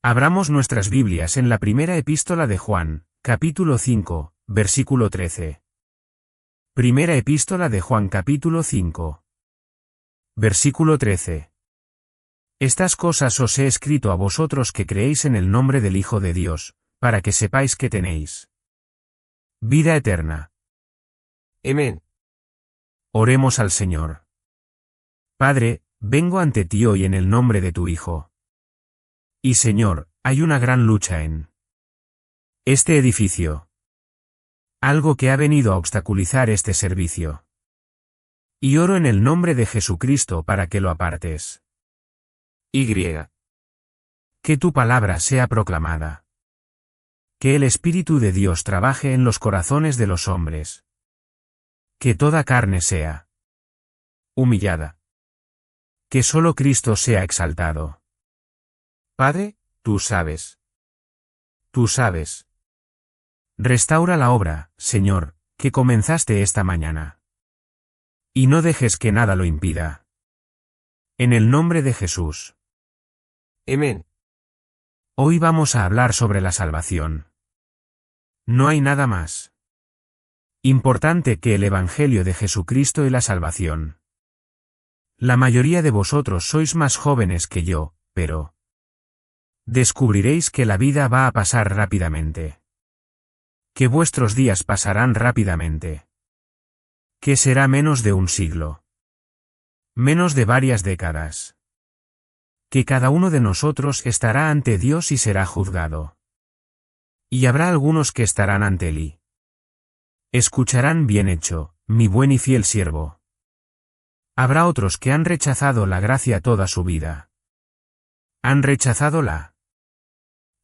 Abramos nuestras Biblias en la primera epístola de Juan, capítulo 5, versículo 13. Primera epístola de Juan capítulo 5. Versículo 13. Estas cosas os he escrito a vosotros que creéis en el nombre del Hijo de Dios, para que sepáis que tenéis vida eterna. Amén. Oremos al Señor. Padre, vengo ante ti hoy en el nombre de tu Hijo. Y Señor, hay una gran lucha en este edificio. Algo que ha venido a obstaculizar este servicio. Y oro en el nombre de Jesucristo para que lo apartes. Y. Que tu palabra sea proclamada. Que el Espíritu de Dios trabaje en los corazones de los hombres. Que toda carne sea humillada. Que solo Cristo sea exaltado. Padre, tú sabes. Tú sabes. Restaura la obra, Señor, que comenzaste esta mañana. Y no dejes que nada lo impida. En el nombre de Jesús. Amén. Hoy vamos a hablar sobre la salvación. No hay nada más importante que el Evangelio de Jesucristo y la salvación. La mayoría de vosotros sois más jóvenes que yo, pero descubriréis que la vida va a pasar rápidamente. Que vuestros días pasarán rápidamente. Que será menos de un siglo. Menos de varias décadas. Que cada uno de nosotros estará ante Dios y será juzgado. Y habrá algunos que estarán ante él y escucharán: bien hecho, mi buen y fiel siervo. Habrá otros que han rechazado la gracia toda su vida. Han rechazado la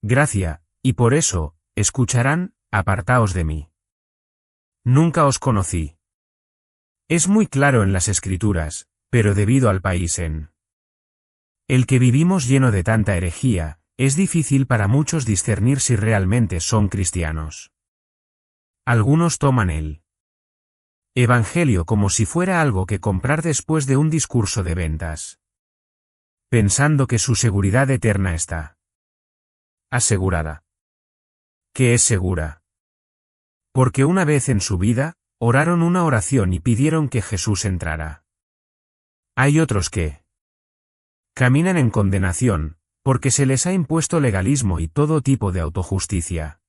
gracia, y por eso, escucharán: apartaos de mí. Nunca os conocí. Es muy claro en las Escrituras, pero debido al país en el que vivimos lleno de tanta herejía, es difícil para muchos discernir si realmente son cristianos. Algunos toman el Evangelio como si fuera algo que comprar después de un discurso de ventas, pensando que su seguridad eterna está asegurada. ¿Qué es segura? Porque una vez en su vida, oraron una oración y pidieron que Jesús entrara. Hay otros que caminan en condenación, porque se les ha impuesto legalismo y todo tipo de autojusticia.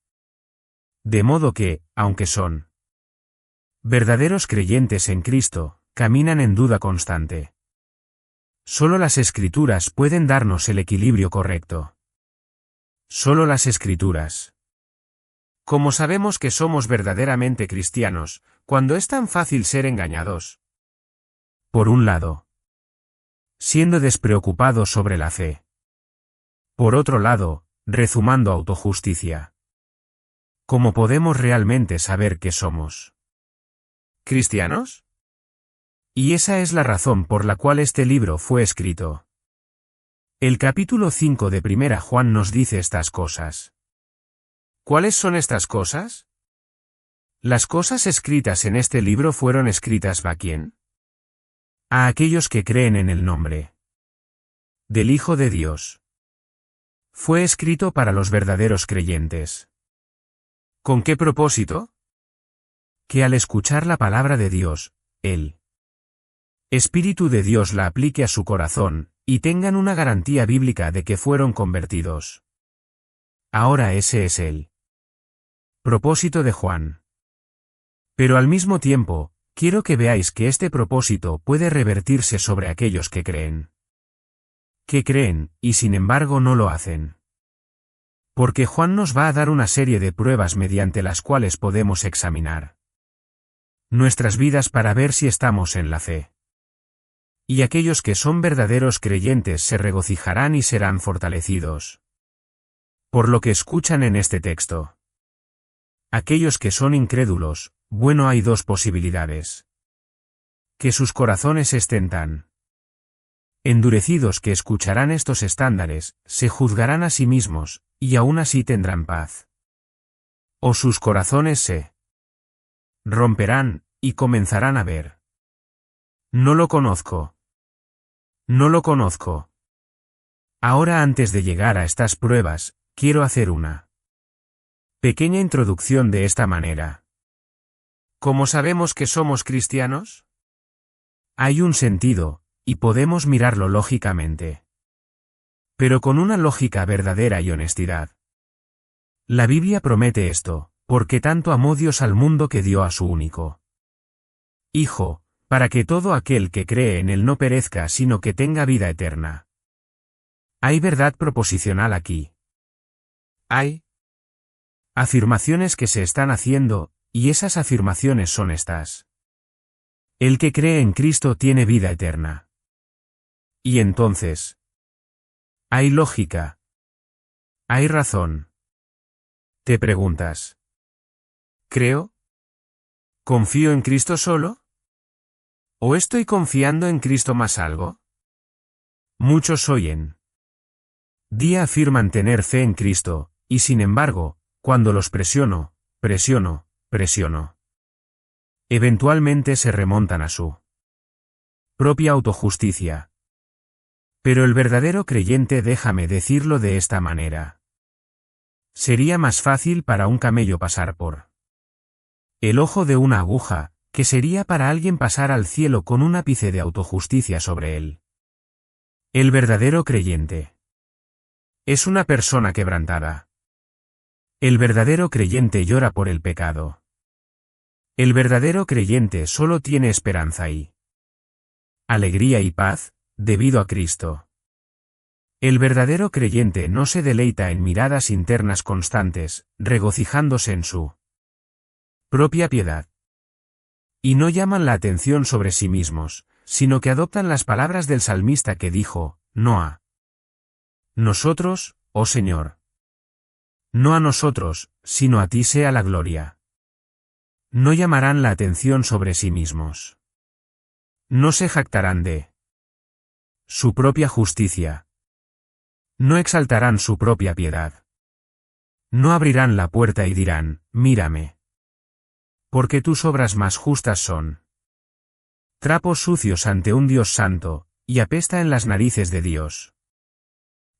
De modo que, aunque son verdaderos creyentes en Cristo, caminan en duda constante. Solo las Escrituras pueden darnos el equilibrio correcto. Solo las Escrituras. ¿Cómo sabemos que somos verdaderamente cristianos, cuando es tan fácil ser engañados? Por un lado, siendo despreocupados sobre la fe. Por otro lado, rezumando autojusticia. ¿Cómo podemos realmente saber que somos ¿cristianos? Y esa es la razón por la cual este libro fue escrito. El capítulo 5 de Primera Juan nos dice estas cosas. ¿Cuáles son estas cosas? Las cosas escritas en este libro fueron escritas ¿a quién? A aquellos que creen en el nombre del Hijo de Dios. Fue escrito para los verdaderos creyentes. ¿Con qué propósito? Que al escuchar la palabra de Dios, el Espíritu de Dios la aplique a su corazón, y tengan una garantía bíblica de que fueron convertidos. Ahora ese es el propósito de Juan. Pero al mismo tiempo, quiero que veáis que este propósito puede revertirse sobre aquellos que creen. Que creen, y sin embargo no lo hacen. Porque Juan nos va a dar una serie de pruebas mediante las cuales podemos examinar nuestras vidas para ver si estamos en la fe. Y aquellos que son verdaderos creyentes se regocijarán y serán fortalecidos por lo que escuchan en este texto. Aquellos que son incrédulos, bueno, hay dos posibilidades. Que sus corazones estén tan endurecidos que escucharán estos estándares, se juzgarán a sí mismos, y aún así tendrán paz. O sus corazones se romperán, y comenzarán a ver. No lo conozco. No lo conozco. Ahora, antes de llegar a estas pruebas, quiero hacer una pequeña introducción de esta manera. ¿Cómo sabemos que somos cristianos? Hay un sentido, y podemos mirarlo lógicamente. Pero con una lógica verdadera y honestidad. La Biblia promete esto, porque tanto amó Dios al mundo que dio a su único Hijo, para que todo aquel que cree en él no perezca sino que tenga vida eterna. Hay verdad proposicional aquí. Hay afirmaciones que se están haciendo, y esas afirmaciones son estas. El que cree en Cristo tiene vida eterna. Y entonces, hay lógica. Hay razón. Te preguntas. ¿Creo? ¿Confío en Cristo solo? ¿O estoy confiando en Cristo más algo? Muchos oyen. Día afirman tener fe en Cristo, y sin embargo, cuando los presiono, eventualmente se remontan a su propia autojusticia. Pero el verdadero creyente, déjame decirlo de esta manera. Sería más fácil para un camello pasar por el ojo de una aguja, que sería para alguien pasar al cielo con un ápice de autojusticia sobre él. El verdadero creyente es una persona quebrantada. El verdadero creyente llora por el pecado. El verdadero creyente solo tiene esperanza y alegría y paz, debido a Cristo. El verdadero creyente no se deleita en miradas internas constantes, regocijándose en su propia piedad. Y no llaman la atención sobre sí mismos, sino que adoptan las palabras del salmista que dijo, no a nosotros, oh Señor. No a nosotros, sino a ti sea la gloria. No llamarán la atención sobre sí mismos. No se jactarán de su propia justicia. No exaltarán su propia piedad. No abrirán la puerta y dirán, mírame. Porque tus obras más justas son trapos sucios ante un Dios santo, y apesta en las narices de Dios.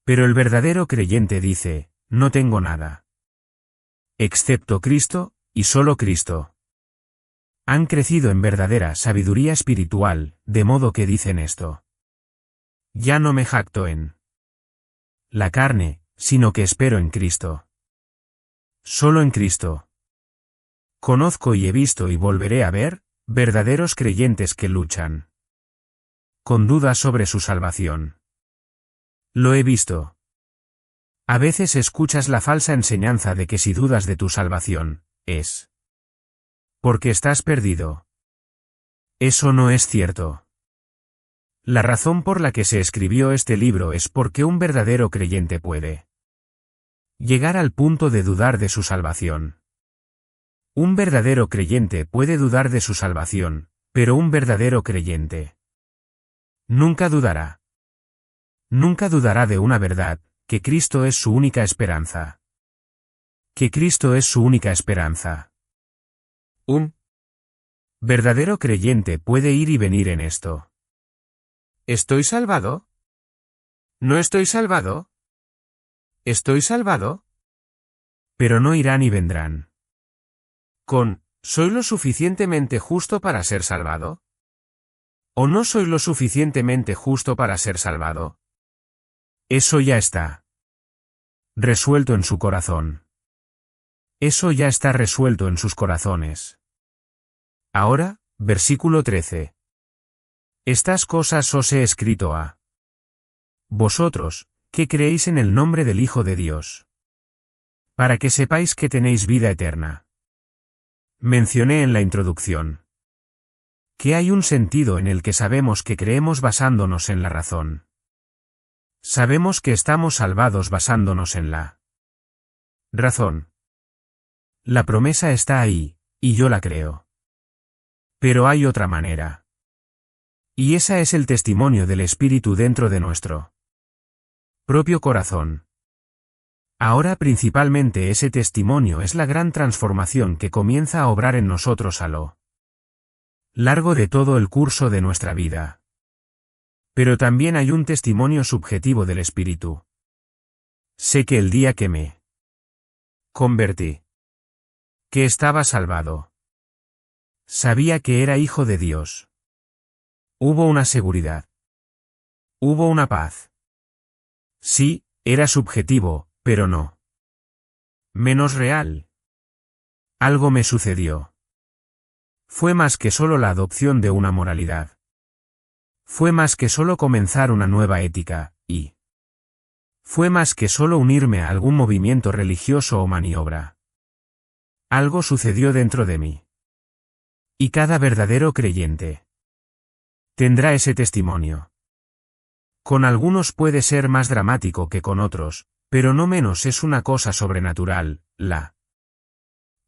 Pero el verdadero creyente dice, no tengo nada. Excepto Cristo, y solo Cristo. Han crecido en verdadera sabiduría espiritual, de modo que dicen esto. Ya no me jacto en la carne, sino que espero en Cristo. Solo en Cristo. Conozco y he visto y volveré a ver, verdaderos creyentes que luchan con dudas sobre su salvación. Lo he visto. A veces escuchas la falsa enseñanza de que si dudas de tu salvación, es porque estás perdido. Eso no es cierto. La razón por la que se escribió este libro es porque un verdadero creyente puede llegar al punto de dudar de su salvación. Un verdadero creyente puede dudar de su salvación, pero un verdadero creyente nunca dudará. Nunca dudará de una verdad, que Cristo es su única esperanza. Que Cristo es su única esperanza. Un verdadero creyente puede ir y venir en esto. ¿Estoy salvado? ¿No estoy salvado? ¿Estoy salvado? Pero no irán y vendrán. ¿Soy lo suficientemente justo para ser salvado? ¿O no soy lo suficientemente justo para ser salvado? Eso ya está resuelto en su corazón. Eso ya está resuelto en sus corazones. Ahora, versículo 13. Estas cosas os he escrito a vosotros, que creéis en el nombre del Hijo de Dios, para que sepáis que tenéis vida eterna. Mencioné en la introducción que hay un sentido en el que sabemos que creemos basándonos en la razón. Sabemos que estamos salvados basándonos en la razón. La promesa está ahí, y yo la creo. Pero hay otra manera. Y esa es el testimonio del Espíritu dentro de nuestro propio corazón. Ahora principalmente ese testimonio es la gran transformación que comienza a obrar en nosotros a lo largo de todo el curso de nuestra vida. Pero también hay un testimonio subjetivo del Espíritu. Sé que el día que me convertí, que estaba salvado. Sabía que era hijo de Dios. Hubo una seguridad. Hubo una paz. Sí, era subjetivo, pero no menos real. Algo me sucedió. Fue más que solo la adopción de una moralidad. Fue más que solo comenzar una nueva ética, y fue más que solo unirme a algún movimiento religioso o maniobra. Algo sucedió dentro de mí. Y cada verdadero creyente tendrá ese testimonio. Con algunos puede ser más dramático que con otros, pero no menos es una cosa sobrenatural, la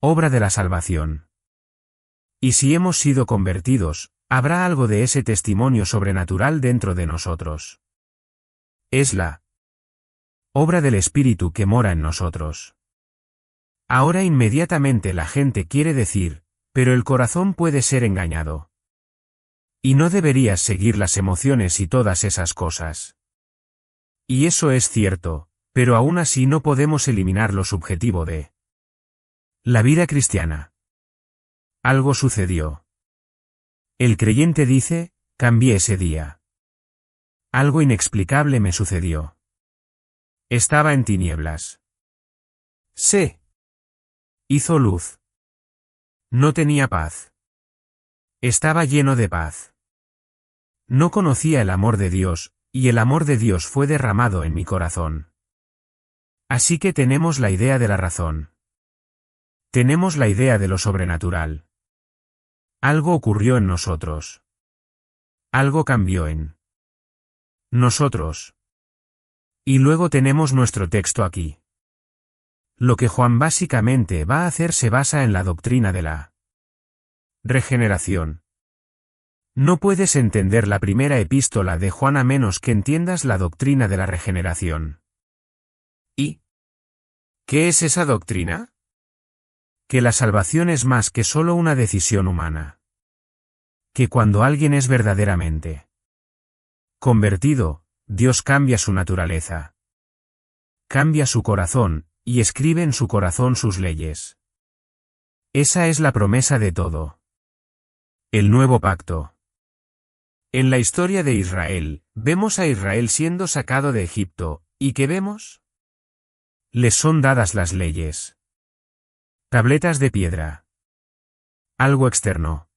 obra de la salvación. Y si hemos sido convertidos, habrá algo de ese testimonio sobrenatural dentro de nosotros. Es la obra del Espíritu que mora en nosotros. Ahora inmediatamente la gente quiere decir, pero el corazón puede ser engañado. Y no deberías seguir las emociones y todas esas cosas. Y eso es cierto, pero aún así no podemos eliminar lo subjetivo de la vida cristiana. Algo sucedió. El creyente dice, cambié ese día. Algo inexplicable me sucedió. Estaba en tinieblas. Se hizo luz. No tenía paz. Estaba lleno de paz. No conocía el amor de Dios, y el amor de Dios fue derramado en mi corazón. Así que tenemos la idea de la razón. Tenemos la idea de lo sobrenatural. Algo ocurrió en nosotros. Algo cambió en nosotros. Y luego tenemos nuestro texto aquí. Lo que Juan básicamente va a hacer se basa en la doctrina de la regeneración. No puedes entender la primera epístola de Juan a menos que entiendas la doctrina de la regeneración. ¿Y qué es esa doctrina? Que la salvación es más que solo una decisión humana. Que cuando alguien es verdaderamente convertido, Dios cambia su naturaleza. Cambia su corazón, y escribe en su corazón sus leyes. Esa es la promesa de todo. El nuevo pacto. En la historia de Israel, vemos a Israel siendo sacado de Egipto, ¿y qué vemos? Les son dadas las leyes. Tabletas de piedra. Algo externo.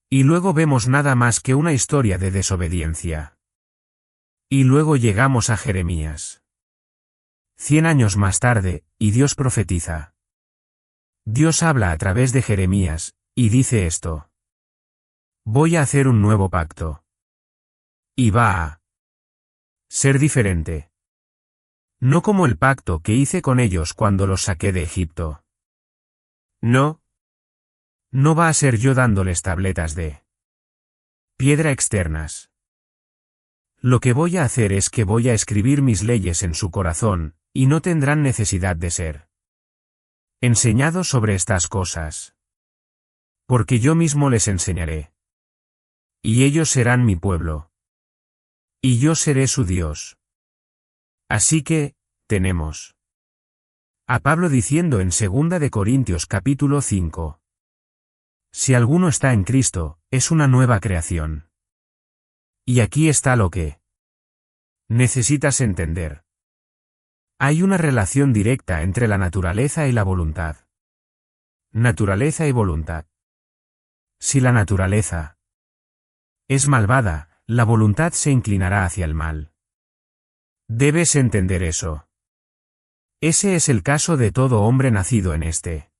Y luego vemos nada más que una historia de desobediencia. Y luego llegamos a Jeremías. 100 años más tarde, y Dios profetiza. Dios habla a través de Jeremías, y dice esto. Voy a hacer un nuevo pacto. Y va a ser diferente. No como el pacto que hice con ellos cuando los saqué de Egipto. No. No va a ser yo dándoles tabletas de piedra externas. Lo que voy a hacer es que voy a escribir mis leyes en su corazón, y no tendrán necesidad de ser enseñados sobre estas cosas. Porque yo mismo les enseñaré. Y ellos serán mi pueblo. Y yo seré su Dios. Así que, tenemos a Pablo diciendo en 2 de Corintios capítulo 5. Si alguno está en Cristo, es una nueva creación. Y aquí está lo que necesitas entender. Hay una relación directa entre la naturaleza y la voluntad. Naturaleza y voluntad. Si la naturaleza es malvada, la voluntad se inclinará hacia el mal. Debes entender eso. Ese es el caso de todo hombre nacido en este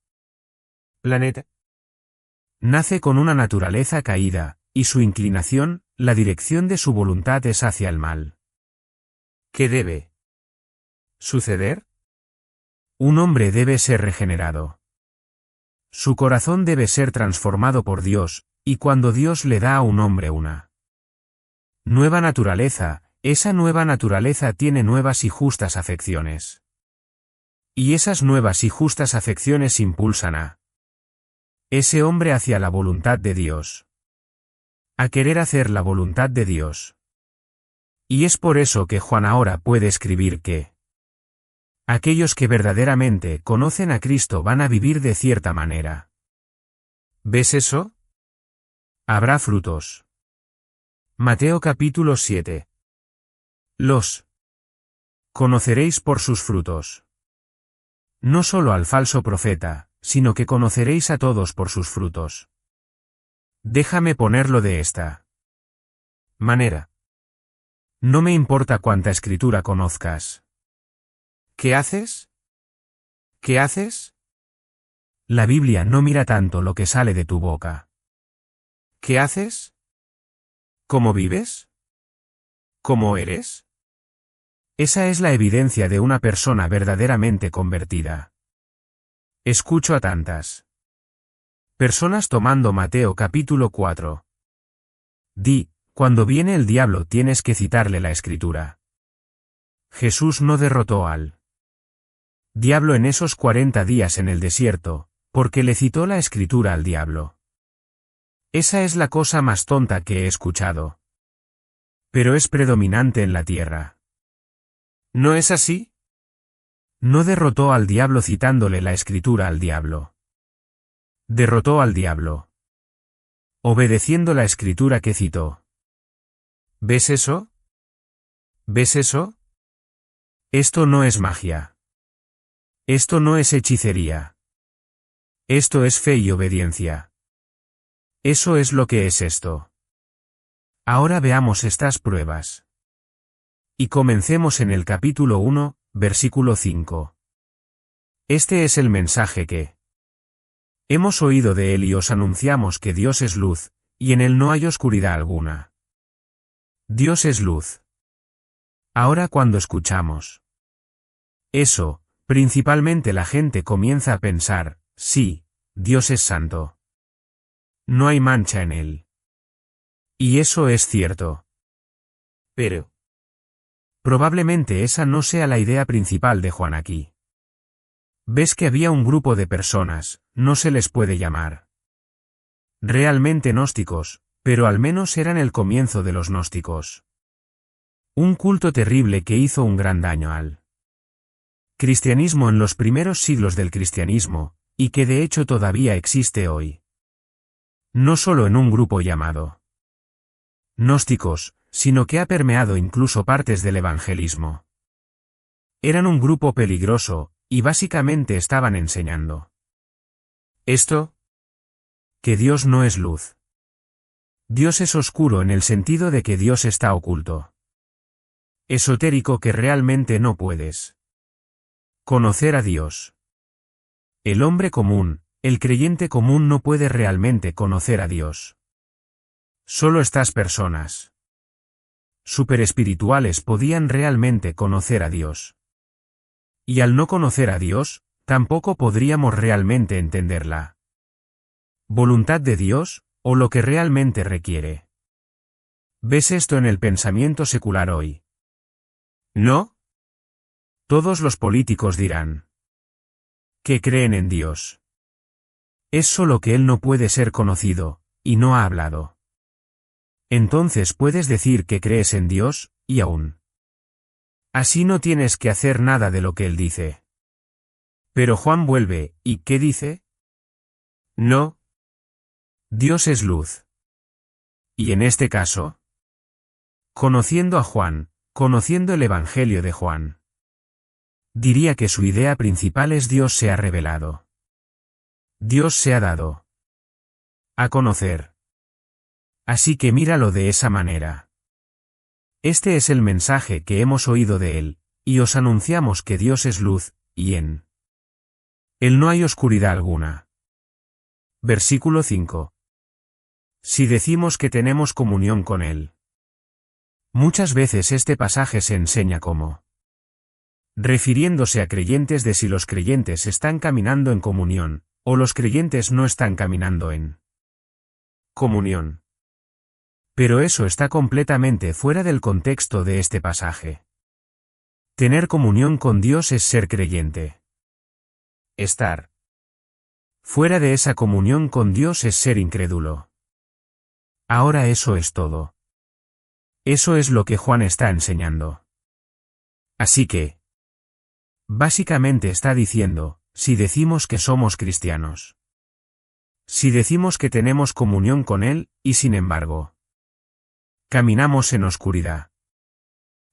planeta. Nace con una naturaleza caída, y su inclinación, la dirección de su voluntad es hacia el mal. ¿Qué debe suceder? Un hombre debe ser regenerado. Su corazón debe ser transformado por Dios, y cuando Dios le da a un hombre una nueva naturaleza, esa nueva naturaleza tiene nuevas y justas afecciones. Y esas nuevas y justas afecciones impulsan a ese hombre hacia la voluntad de Dios. A querer hacer la voluntad de Dios. Y es por eso que Juan ahora puede escribir que aquellos que verdaderamente conocen a Cristo van a vivir de cierta manera. ¿Ves eso? Habrá frutos. Mateo capítulo 7. Los conoceréis por sus frutos. No solo al falso profeta, sino que conoceréis a todos por sus frutos. Déjame ponerlo de esta manera. No me importa cuánta escritura conozcas. ¿Qué haces? ¿Qué haces? La Biblia no mira tanto lo que sale de tu boca. ¿Qué haces? ¿Cómo vives? ¿Cómo eres? Esa es la evidencia de una persona verdaderamente convertida. Escucho a tantas personas tomando Mateo capítulo 4. Cuando viene el diablo tienes que citarle la escritura. Jesús no derrotó al diablo en esos 40 días en el desierto, porque le citó la escritura al diablo. Esa es la cosa más tonta que he escuchado. Pero es predominante en la tierra. ¿No es así? No derrotó al diablo citándole la escritura al diablo. Derrotó al diablo obedeciendo la escritura que citó. ¿Ves eso? ¿Ves eso? Esto no es magia. Esto no es hechicería. Esto es fe y obediencia. Eso es lo que es esto. Ahora veamos estas pruebas. Y comencemos en el capítulo 1, versículo 5. Este es el mensaje que hemos oído de él y os anunciamos que Dios es luz, y en él no hay oscuridad alguna. Dios es luz. Ahora cuando escuchamos eso, principalmente la gente comienza a pensar, sí, Dios es santo. No hay mancha en él. Y eso es cierto. Pero probablemente esa no sea la idea principal de Juan aquí. Ves que había un grupo de personas, no se les puede llamar realmente gnósticos, pero al menos eran el comienzo de los gnósticos. Un culto terrible que hizo un gran daño al cristianismo en los primeros siglos del cristianismo, y que de hecho todavía existe hoy. No solo en un grupo llamado gnósticos, sino que ha permeado incluso partes del evangelismo. Eran un grupo peligroso, y básicamente estaban enseñando esto: que Dios no es luz. Dios es oscuro en el sentido de que Dios está oculto. Esotérico que realmente no puedes conocer a Dios. El hombre común, el creyente común no puede realmente conocer a Dios. Solo estas personas superespirituales podían realmente conocer a Dios. Y al no conocer a Dios, tampoco podríamos realmente entender la voluntad de Dios, o lo que realmente requiere. ¿Ves esto en el pensamiento secular hoy? ¿No? Todos los políticos dirán que creen en Dios. Es solo que Él no puede ser conocido, y no ha hablado. Entonces puedes decir que crees en Dios, y aún así no tienes que hacer nada de lo que Él dice. Pero Juan vuelve, ¿y qué dice? No. Dios es luz. Y en este caso, conociendo a Juan, conociendo el Evangelio de Juan, diría que su idea principal es Dios se ha revelado. Dios se ha dado a conocer. Así que míralo de esa manera. Este es el mensaje que hemos oído de Él, y os anunciamos que Dios es luz, y en Él no hay oscuridad alguna. Versículo 5. Si decimos que tenemos comunión con Él. Muchas veces este pasaje se enseña como refiriéndose a creyentes de si los creyentes están caminando en comunión, o los creyentes no están caminando en comunión. Pero eso está completamente fuera del contexto de este pasaje. Tener comunión con Dios es ser creyente. Estar fuera de esa comunión con Dios es ser incrédulo. Ahora eso es todo. Eso es lo que Juan está enseñando. Así que, básicamente está diciendo, si decimos que somos cristianos, si decimos que tenemos comunión con Él, y sin embargo, caminamos en oscuridad.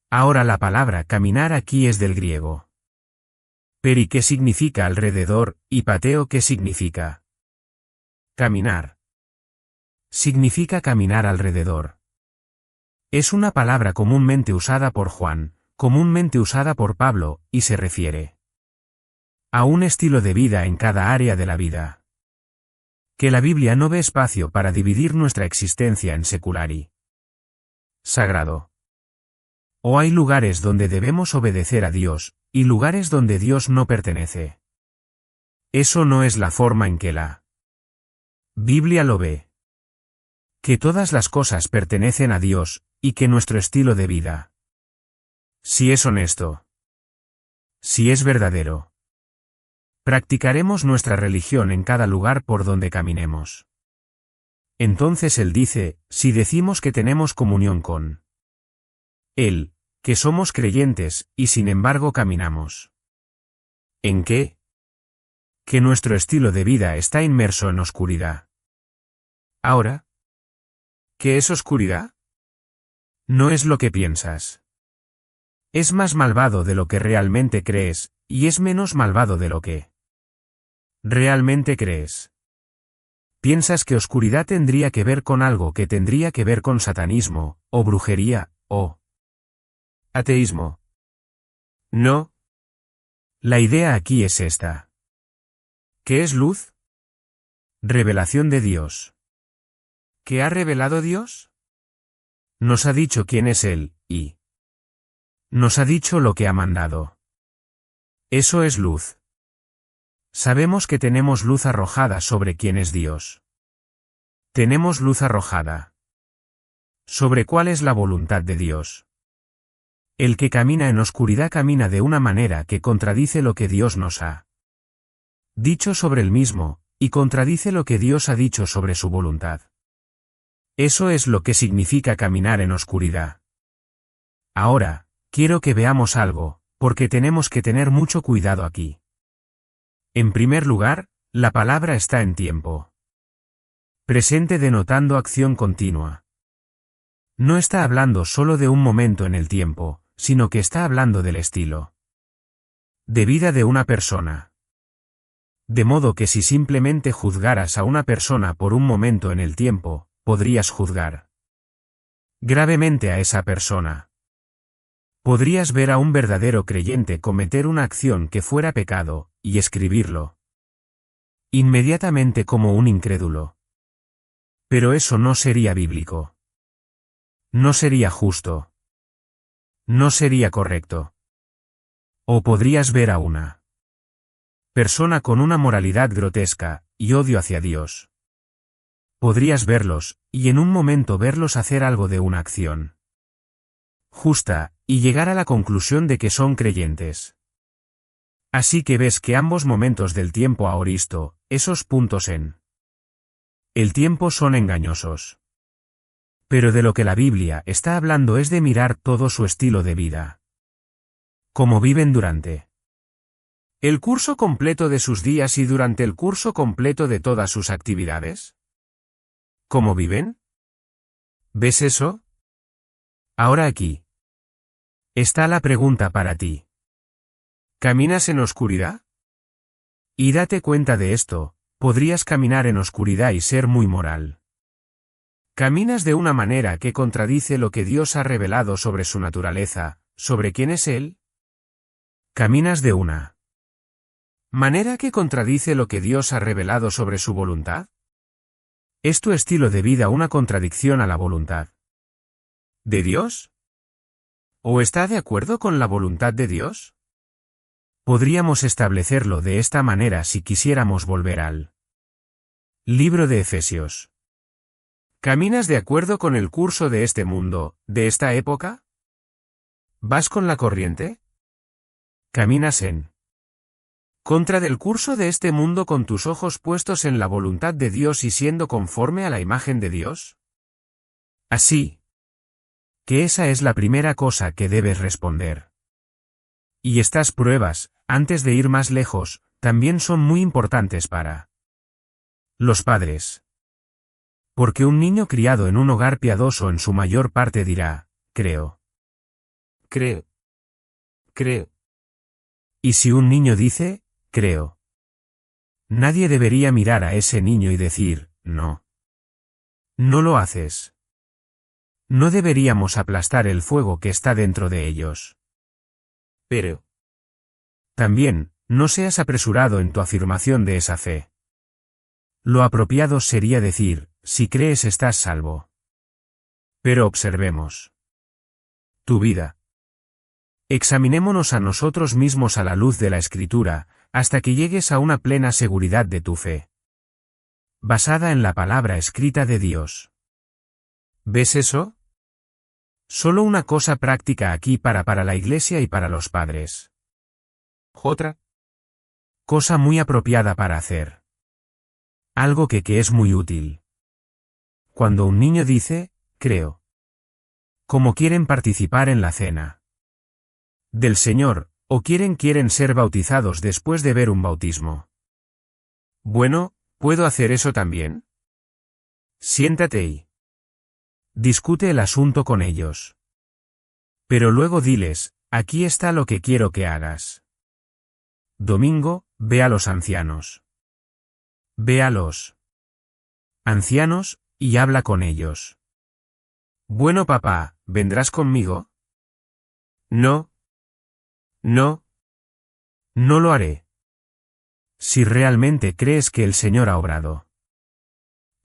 Ahora la palabra caminar aquí es del griego. Peri, ¿qué significa alrededor? Y pateo, ¿qué significa? Caminar. Significa caminar alrededor. Es una palabra comúnmente usada por Juan, comúnmente usada por Pablo, y se refiere a un estilo de vida en cada área de la vida. Que la Biblia no ve espacio para dividir nuestra existencia en secular y sagrado. O hay lugares donde debemos obedecer a Dios, y lugares donde Dios no pertenece. Eso no es la forma en que la Biblia lo ve. Que todas las cosas pertenecen a Dios, y que nuestro estilo de vida, si es honesto, si es verdadero, practicaremos nuestra religión en cada lugar por donde caminemos. Entonces él dice, si decimos que tenemos comunión con Él, que somos creyentes, y sin embargo caminamos. ¿En qué? Que nuestro estilo de vida está inmerso en oscuridad. Ahora, ¿qué es oscuridad? No es lo que piensas. Es más malvado de lo que realmente crees, y es menos malvado de lo que realmente crees. Piensas que oscuridad tendría que ver con algo que tendría que ver con satanismo, o brujería, o ateísmo. No. La idea aquí es esta. ¿Qué es luz? Revelación de Dios. ¿Qué ha revelado Dios? Nos ha dicho quién es Él, y nos ha dicho lo que ha mandado. Eso es luz. Sabemos que tenemos luz arrojada sobre quién es Dios. Tenemos luz arrojada sobre cuál es la voluntad de Dios. El que camina en oscuridad camina de una manera que contradice lo que Dios nos ha dicho sobre él mismo, y contradice lo que Dios ha dicho sobre su voluntad. Eso es lo que significa caminar en oscuridad. Ahora, quiero que veamos algo, porque tenemos que tener mucho cuidado aquí. En primer lugar, la palabra está en tiempo presente denotando acción continua. No está hablando solo de un momento en el tiempo, sino que está hablando del estilo de vida de una persona. De modo que si simplemente juzgaras a una persona por un momento en el tiempo, podrías juzgar gravemente a esa persona. Podrías ver a un verdadero creyente cometer una acción que fuera pecado, y escribirlo inmediatamente como un incrédulo. Pero eso no sería bíblico. No sería justo. No sería correcto. O podrías ver a una persona con una moralidad grotesca, y odio hacia Dios. Podrías verlos, y en un momento verlos hacer algo de una acción justa, y llegar a la conclusión de que son creyentes. Así que ves que ambos momentos del tiempo aoristo, esos puntos en el tiempo son engañosos. Pero de lo que la Biblia está hablando es de mirar todo su estilo de vida. Cómo viven durante el curso completo de sus días y durante el curso completo de todas sus actividades. ¿Cómo viven? ¿Ves eso? Ahora aquí está la pregunta para ti. ¿Caminas en oscuridad? Y date cuenta de esto, podrías caminar en oscuridad y ser muy moral. Caminas de una manera que contradice lo que Dios ha revelado sobre su naturaleza, sobre quién es Él. Caminas de una manera que contradice lo que Dios ha revelado sobre su voluntad. ¿Es tu estilo de vida una contradicción a la voluntad de Dios? ¿O está de acuerdo con la voluntad de Dios? Podríamos establecerlo de esta manera si quisiéramos volver al libro de Efesios. ¿Caminas de acuerdo con el curso de este mundo, de esta época? ¿Vas con la corriente? ¿Caminas en contra del curso de este mundo con tus ojos puestos en la voluntad de Dios y siendo conforme a la imagen de Dios? Así que esa es la primera cosa que debes responder. Y estas pruebas, antes de ir más lejos, también son muy importantes para los padres. Porque un niño criado en un hogar piadoso en su mayor parte dirá, creo. Creo. Creo. Y si un niño dice, creo. Nadie debería mirar a ese niño y decir, no. No lo haces. No deberíamos aplastar el fuego que está dentro de ellos. Pero. También, no seas apresurado en tu afirmación de esa fe. Lo apropiado sería decir, si crees estás salvo. Pero observemos tu vida. Examinémonos a nosotros mismos a la luz de la Escritura, hasta que llegues a una plena seguridad de tu fe, basada en la palabra escrita de Dios. ¿Ves eso? Solo una cosa práctica aquí para la iglesia y para los padres. Otra cosa muy apropiada para hacer. Algo que es muy útil. Cuando un niño dice, creo. Como quieren participar en la cena del Señor, o quieren ser bautizados después de ver un bautismo. Bueno, ¿puedo hacer eso también? Siéntate y discute el asunto con ellos. Pero luego diles, aquí está lo que quiero que hagas. Domingo, ve a los ancianos. Ve a los ancianos, y habla con ellos. Bueno papá, ¿vendrás conmigo? No. No. No lo haré. Si realmente crees que el Señor ha obrado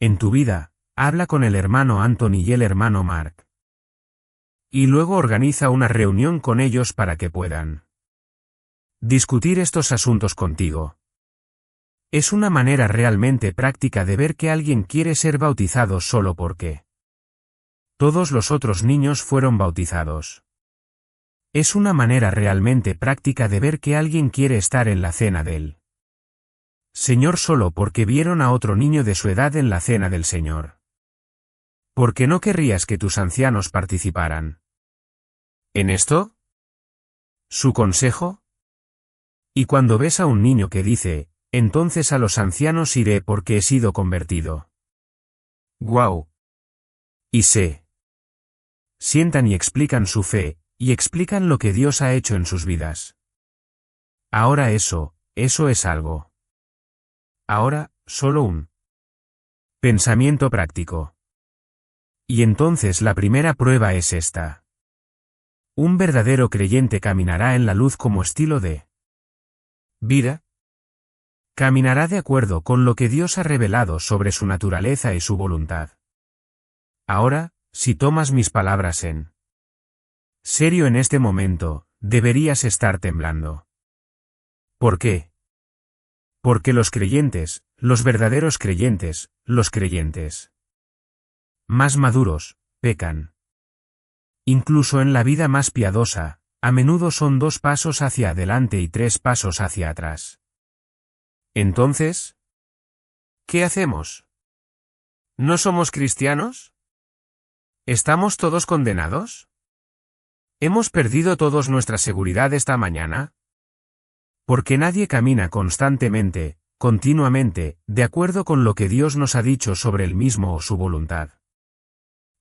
en tu vida, habla con el hermano Anthony y el hermano Mark. Y luego organiza una reunión con ellos para que puedan discutir estos asuntos contigo. Es una manera realmente práctica de ver que alguien quiere ser bautizado solo porque todos los otros niños fueron bautizados. Es una manera realmente práctica de ver que alguien quiere estar en la cena del Señor solo porque vieron a otro niño de su edad en la cena del Señor. ¿Por qué no querrías que tus ancianos participaran en esto? ¿Su consejo? Y cuando ves a un niño que dice, entonces a los ancianos iré porque he sido convertido. ¡Guau! Y sientan y explican su fe, y explican lo que Dios ha hecho en sus vidas. Ahora eso es algo. Ahora, solo un pensamiento práctico. Y entonces la primera prueba es esta. Un verdadero creyente caminará en la luz como estilo de vida. Caminará de acuerdo con lo que Dios ha revelado sobre su naturaleza y su voluntad. Ahora, si tomas mis palabras en serio en este momento, deberías estar temblando. ¿Por qué? Porque los creyentes, los verdaderos creyentes, los creyentes más maduros, pecan. Incluso en la vida más piadosa, a menudo son 2 pasos hacia adelante y 3 pasos hacia atrás. Entonces, ¿qué hacemos? ¿No somos cristianos? ¿Estamos todos condenados? ¿Hemos perdido todos nuestra seguridad esta mañana? Porque nadie camina constantemente, continuamente, de acuerdo con lo que Dios nos ha dicho sobre él mismo o su voluntad.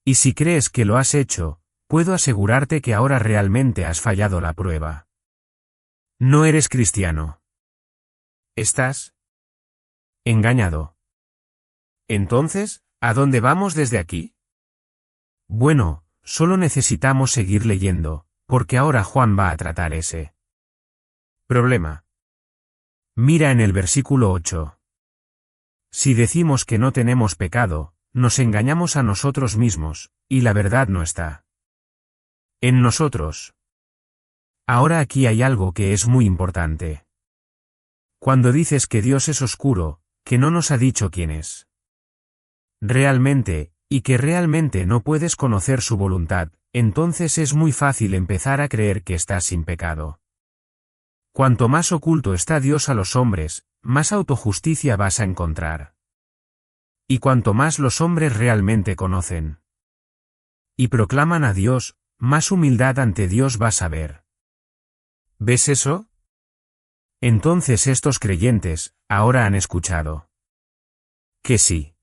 Y si crees que lo has hecho, puedo asegurarte que ahora realmente has fallado la prueba. No eres cristiano. Estás engañado. Entonces, ¿a dónde vamos desde aquí? Bueno, solo necesitamos seguir leyendo, porque ahora Juan va a tratar ese problema. Mira en el versículo 8. Si decimos que no tenemos pecado, nos engañamos a nosotros mismos, y la verdad no está en nosotros. Ahora aquí hay algo que es muy importante. Cuando dices que Dios es oscuro, que no nos ha dicho quién es realmente, y que realmente no puedes conocer su voluntad, entonces es muy fácil empezar a creer que estás sin pecado. Cuanto más oculto está Dios a los hombres, más autojusticia vas a encontrar. Y cuanto más los hombres realmente conocen y proclaman a Dios, más humildad ante Dios vas a ver. ¿Ves eso? Entonces estos creyentes, ahora han escuchado. Que sí.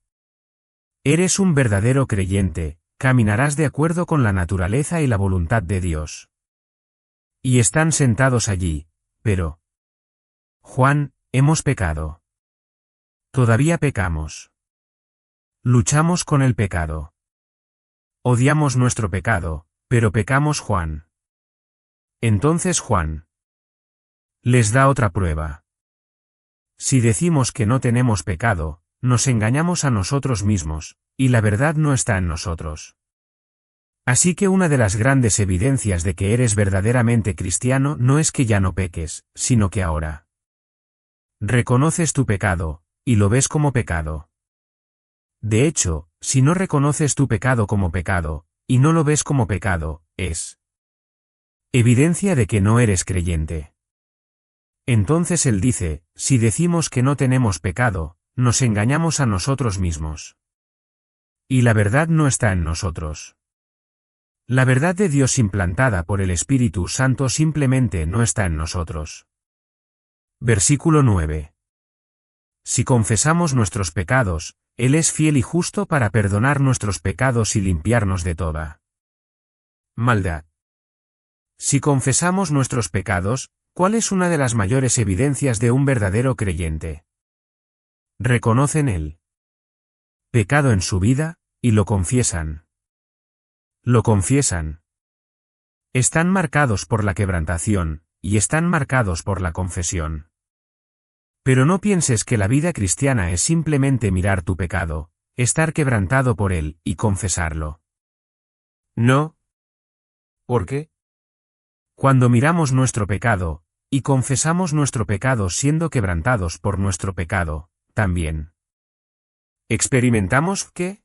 Eres un verdadero creyente, caminarás de acuerdo con la naturaleza y la voluntad de Dios. Y están sentados allí, pero... Juan, hemos pecado. Todavía pecamos. Luchamos con el pecado. Odiamos nuestro pecado, pero pecamos, Juan. Entonces Juan les da otra prueba. Si decimos que no tenemos pecado, nos engañamos a nosotros mismos, y la verdad no está en nosotros. Así que una de las grandes evidencias de que eres verdaderamente cristiano no es que ya no peques, sino que ahora reconoces tu pecado, y lo ves como pecado. De hecho, si no reconoces tu pecado como pecado, y no lo ves como pecado, es evidencia de que no eres creyente. Entonces él dice, si decimos que no tenemos pecado, nos engañamos a nosotros mismos. Y la verdad no está en nosotros. La verdad de Dios implantada por el Espíritu Santo simplemente no está en nosotros. Versículo 9. Si confesamos nuestros pecados, Él es fiel y justo para perdonar nuestros pecados y limpiarnos de toda maldad. Si confesamos nuestros pecados, ¿cuál es una de las mayores evidencias de un verdadero creyente? Reconocen el pecado en su vida, y lo confiesan. Lo confiesan. Están marcados por la quebrantación, y están marcados por la confesión. Pero no pienses que la vida cristiana es simplemente mirar tu pecado, estar quebrantado por él, y confesarlo. No. ¿Por qué? Cuando miramos nuestro pecado, y confesamos nuestro pecado siendo quebrantados por nuestro pecado, también experimentamos ¿qué?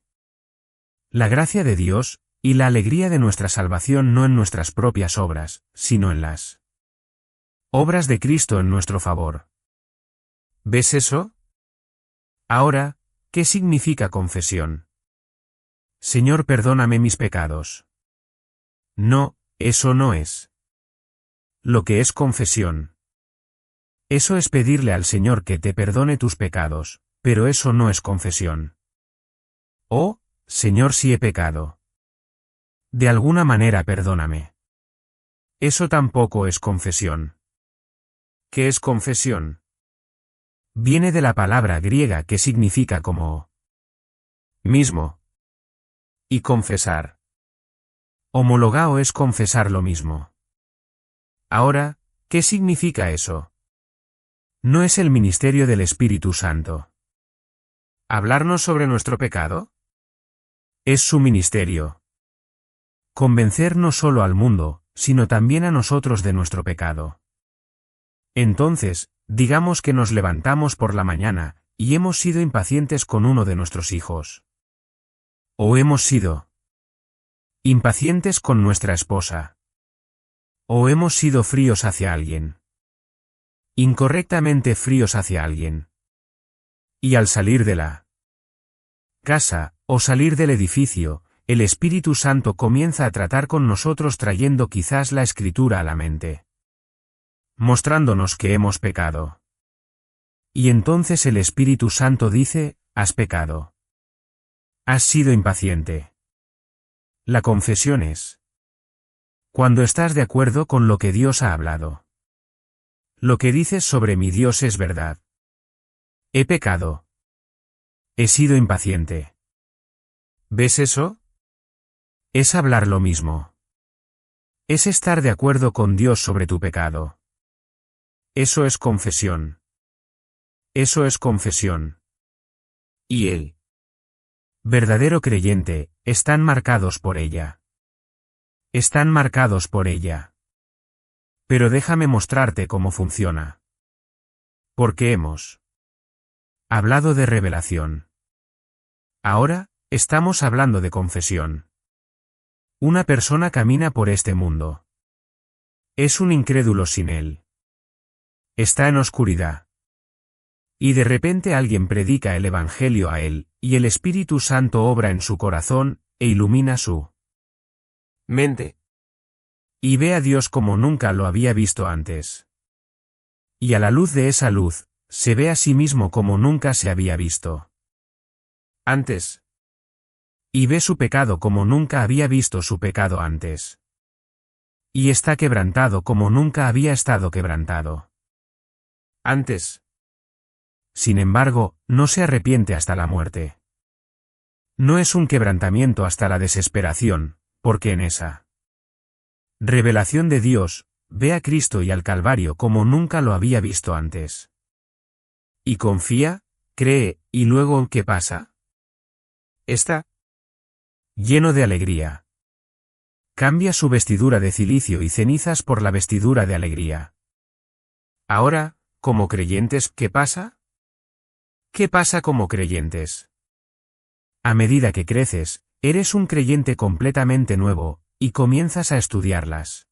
La gracia de Dios, y la alegría de nuestra salvación no en nuestras propias obras, sino en las obras de Cristo en nuestro favor. ¿Ves eso? Ahora, ¿qué significa confesión? Señor, perdóname mis pecados. No, eso no es lo que es confesión. Eso es pedirle al Señor que te perdone tus pecados, pero eso no es confesión. Oh, Señor, si he pecado. De alguna manera perdóname. Eso tampoco es confesión. ¿Qué es confesión? Viene de la palabra griega que significa como mismo. Y confesar. Homologao es confesar lo mismo. Ahora, ¿qué significa eso? ¿No es el ministerio del Espíritu Santo hablarnos sobre nuestro pecado? Es su ministerio. Convencer no solo al mundo, sino también a nosotros de nuestro pecado. Entonces, digamos que nos levantamos por la mañana, y hemos sido impacientes con uno de nuestros hijos. O hemos sido impacientes con nuestra esposa. O hemos sido fríos hacia alguien. Incorrectamente fríos hacia alguien. Y al salir de la casa, o salir del edificio, el Espíritu Santo comienza a tratar con nosotros trayendo quizás la Escritura a la mente. Mostrándonos que hemos pecado. Y entonces el Espíritu Santo dice, has pecado. Has sido impaciente. La confesión es cuando estás de acuerdo con lo que Dios ha hablado. Lo que dices sobre mi Dios es verdad. He pecado. He sido impaciente. ¿Ves eso? Es hablar lo mismo. Es estar de acuerdo con Dios sobre tu pecado. Eso es confesión. Eso es confesión. Y el verdadero creyente, están marcados por ella. Están marcados por ella. Pero déjame mostrarte cómo funciona. Porque hemos hablado de revelación. Ahora, estamos hablando de confesión. Una persona camina por este mundo. Es un incrédulo sin él. Está en oscuridad. Y de repente alguien predica el Evangelio a él, y el Espíritu Santo obra en su corazón, e ilumina su mente. Y ve a Dios como nunca lo había visto antes. Y a la luz de esa luz, se ve a sí mismo como nunca se había visto antes. Y ve su pecado como nunca había visto su pecado antes. Y está quebrantado como nunca había estado quebrantado antes. Sin embargo, no se arrepiente hasta la muerte. No es un quebrantamiento hasta la desesperación, porque en esa revelación de Dios, ve a Cristo y al Calvario como nunca lo había visto antes. Y confía, cree, y luego, ¿qué pasa? Está lleno de alegría. Cambia su vestidura de cilicio y cenizas por la vestidura de alegría. Ahora, como creyentes, ¿qué pasa? ¿Qué pasa como creyentes? A medida que creces, eres un creyente completamente nuevo, y comienzas a estudiar las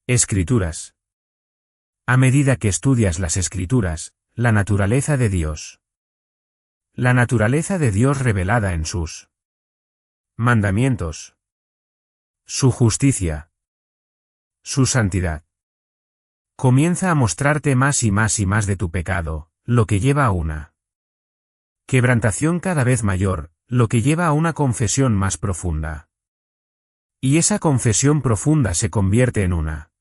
Escrituras. A medida que estudias las Escrituras, la naturaleza de Dios. La naturaleza de Dios revelada en sus mandamientos. Su justicia. Su santidad. Comienza a mostrarte más y más y más de tu pecado, lo que lleva a una quebrantación cada vez mayor, lo que lleva a una confesión más profunda. Y esa confesión profunda se convierte en una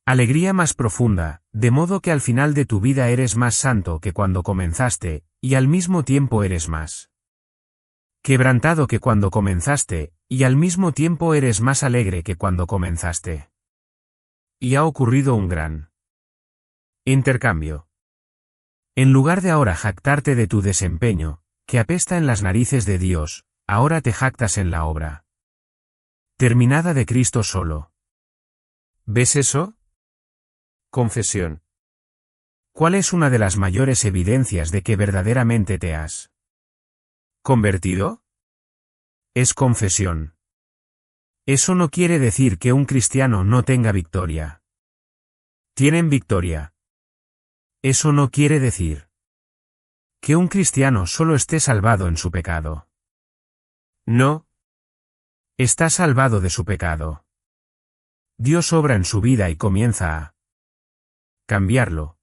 alegría más profunda, de modo que al final de tu vida eres más santo que cuando comenzaste, y al mismo tiempo eres más quebrantado que cuando comenzaste, y al mismo tiempo eres más alegre que cuando comenzaste. Y ha ocurrido un gran intercambio. En lugar de ahora jactarte de tu desempeño, que apesta en las narices de Dios, ahora te jactas en la obra terminada de Cristo solo. ¿Ves eso? Confesión. ¿Cuál es una de las mayores evidencias de que verdaderamente te has convertido? Es confesión. Eso no quiere decir que un cristiano no tenga victoria. Tienen victoria. Eso no quiere decir que un cristiano solo esté salvado en su pecado. No. Está salvado de su pecado. Dios obra en su vida y comienza a cambiarlo.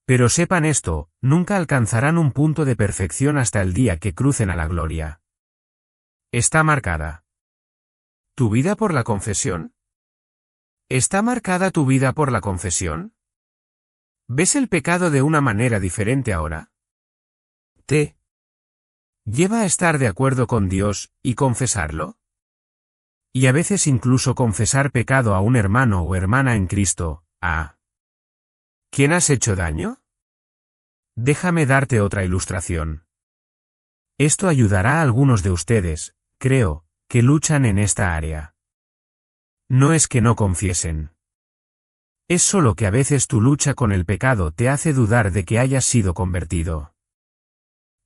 Pero sepan esto, nunca alcanzarán un punto de perfección hasta el día que crucen a la gloria. Está marcada ¿Tu vida por la confesión? ¿Está marcada tu vida por la confesión? ¿Ves el pecado de una manera diferente ahora? ¿Te lleva a estar de acuerdo con Dios, y confesarlo? Y a veces incluso confesar pecado a un hermano o hermana en Cristo, ¿a quién has hecho daño? Déjame darte otra ilustración. Esto ayudará a algunos de ustedes, creo, que luchan en esta área. No es que no confiesen. Es solo que a veces tu lucha con el pecado te hace dudar de que hayas sido convertido.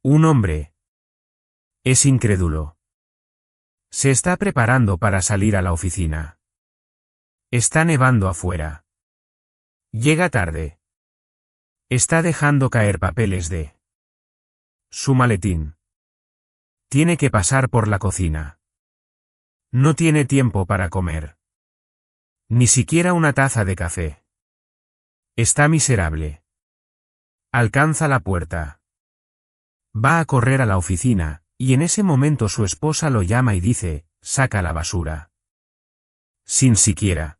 Un hombre es incrédulo. Se está preparando para salir a la oficina. Está nevando afuera. Llega tarde. Está dejando caer papeles de su maletín. Tiene que pasar por la cocina. No tiene tiempo para comer. Ni siquiera una taza de café. Está miserable. Alcanza la puerta. Va a correr a la oficina, y en ese momento su esposa lo llama y dice, saca la basura. Sin siquiera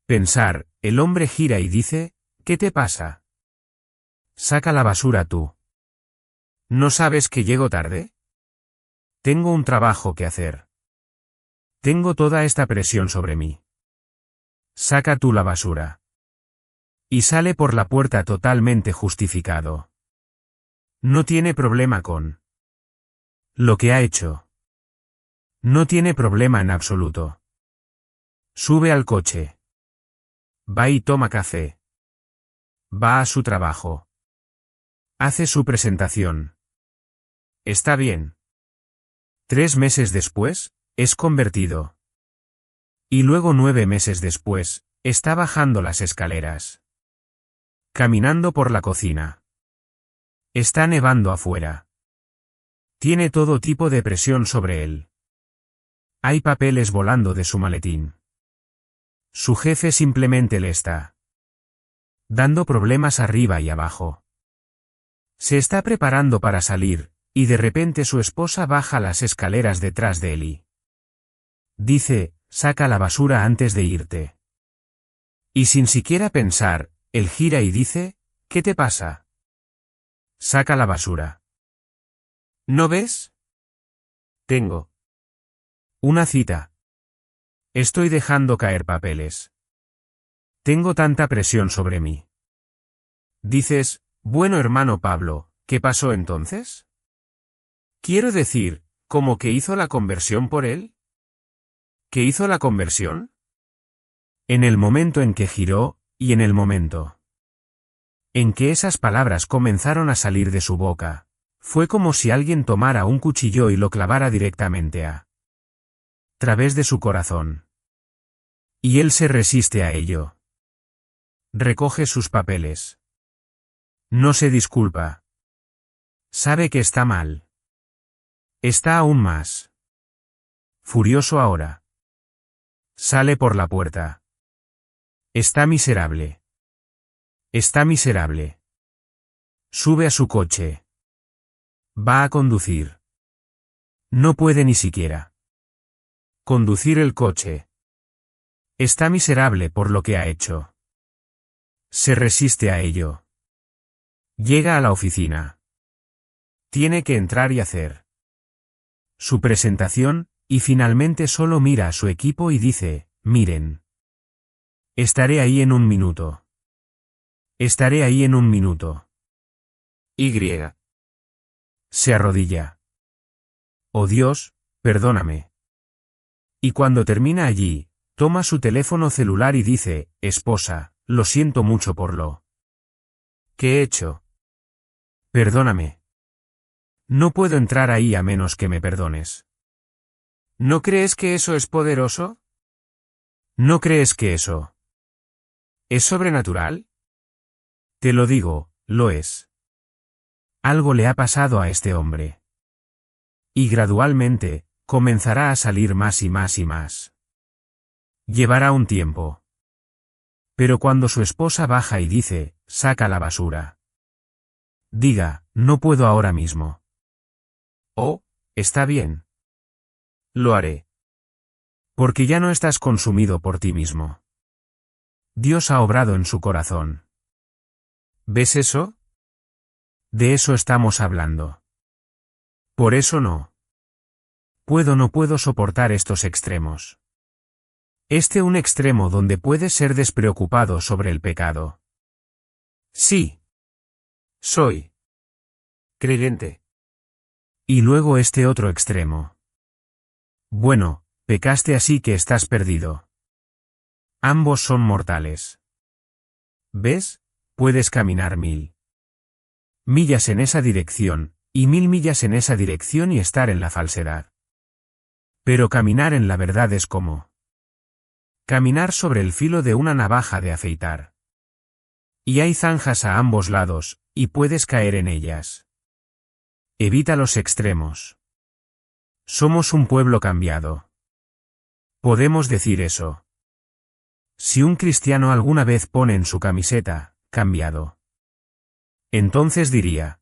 pensar, el hombre gira y dice, ¿qué te pasa? Saca la basura tú. ¿No sabes que llego tarde? Tengo un trabajo que hacer. Tengo toda esta presión sobre mí. Saca tú la basura. Y sale por la puerta totalmente justificado. No tiene problema con lo que ha hecho. No tiene problema en absoluto. Sube al coche. Va y toma café. Va a su trabajo. Hace su presentación. Está bien. 3 meses después, es convertido. Y luego 9 meses después, está bajando las escaleras. Caminando por la cocina. Está nevando afuera. Tiene todo tipo de presión sobre él. Hay papeles volando de su maletín. Su jefe simplemente le está dando problemas arriba y abajo. Se está preparando para salir, y de repente su esposa baja las escaleras detrás de él y dice, saca la basura antes de irte. Y sin siquiera pensar, él gira y dice, ¿qué te pasa? Saca la basura. ¿No ves? Tengo una cita. Estoy dejando caer papeles. Tengo tanta presión sobre mí. Dices, bueno hermano Pablo, ¿qué pasó entonces? Quiero decir, ¿cómo que hizo la conversión por él? ¿Qué hizo la conversión? En el momento en que giró, y en el momento en que esas palabras comenzaron a salir de su boca, fue como si alguien tomara un cuchillo y lo clavara directamente a través de su corazón. Y él se resiste a ello. Recoge sus papeles. No se disculpa. Sabe que está mal. Está aún más furioso ahora. Sale por la puerta. Está miserable. Está miserable. Sube a su coche. Va a conducir. No puede ni siquiera conducir el coche. Está miserable por lo que ha hecho. Se resiste a ello. Llega a la oficina. Tiene que entrar y hacer su presentación, y finalmente solo mira a su equipo y dice, miren. Estaré ahí en un minuto. Estaré ahí en un minuto. Y. Se arrodilla. Oh Dios, perdóname. Y cuando termina allí, toma su teléfono celular y dice, esposa, lo siento mucho por lo que he hecho. Perdóname. No puedo entrar ahí a menos que me perdones. ¿No crees que eso es poderoso? ¿No crees que eso es sobrenatural? Te lo digo, lo es. Algo le ha pasado a este hombre. Y gradualmente, comenzará a salir más y más y más. Llevará un tiempo. Pero cuando su esposa baja y dice, saca la basura. Diga, no puedo ahora mismo. Oh, está bien. Lo haré. Porque ya no estás consumido por ti mismo. Dios ha obrado en su corazón. ¿Ves eso? De eso estamos hablando. Por eso no puedo soportar estos extremos. Un extremo donde puedes ser despreocupado sobre el pecado. Sí. Soy creyente. Y luego otro extremo. Bueno, pecaste así que estás perdido. Ambos son mortales. ¿Ves? Puedes caminar 1000 millas en esa dirección, y 1000 millas en esa dirección y estar en la falsedad. Pero caminar en la verdad es como caminar sobre el filo de una navaja de afeitar. Y hay zanjas a ambos lados, y puedes caer en ellas. Evita los extremos. Somos un pueblo cambiado. Podemos decir eso. Si un cristiano alguna vez pone en su camiseta, cambiado. Entonces diría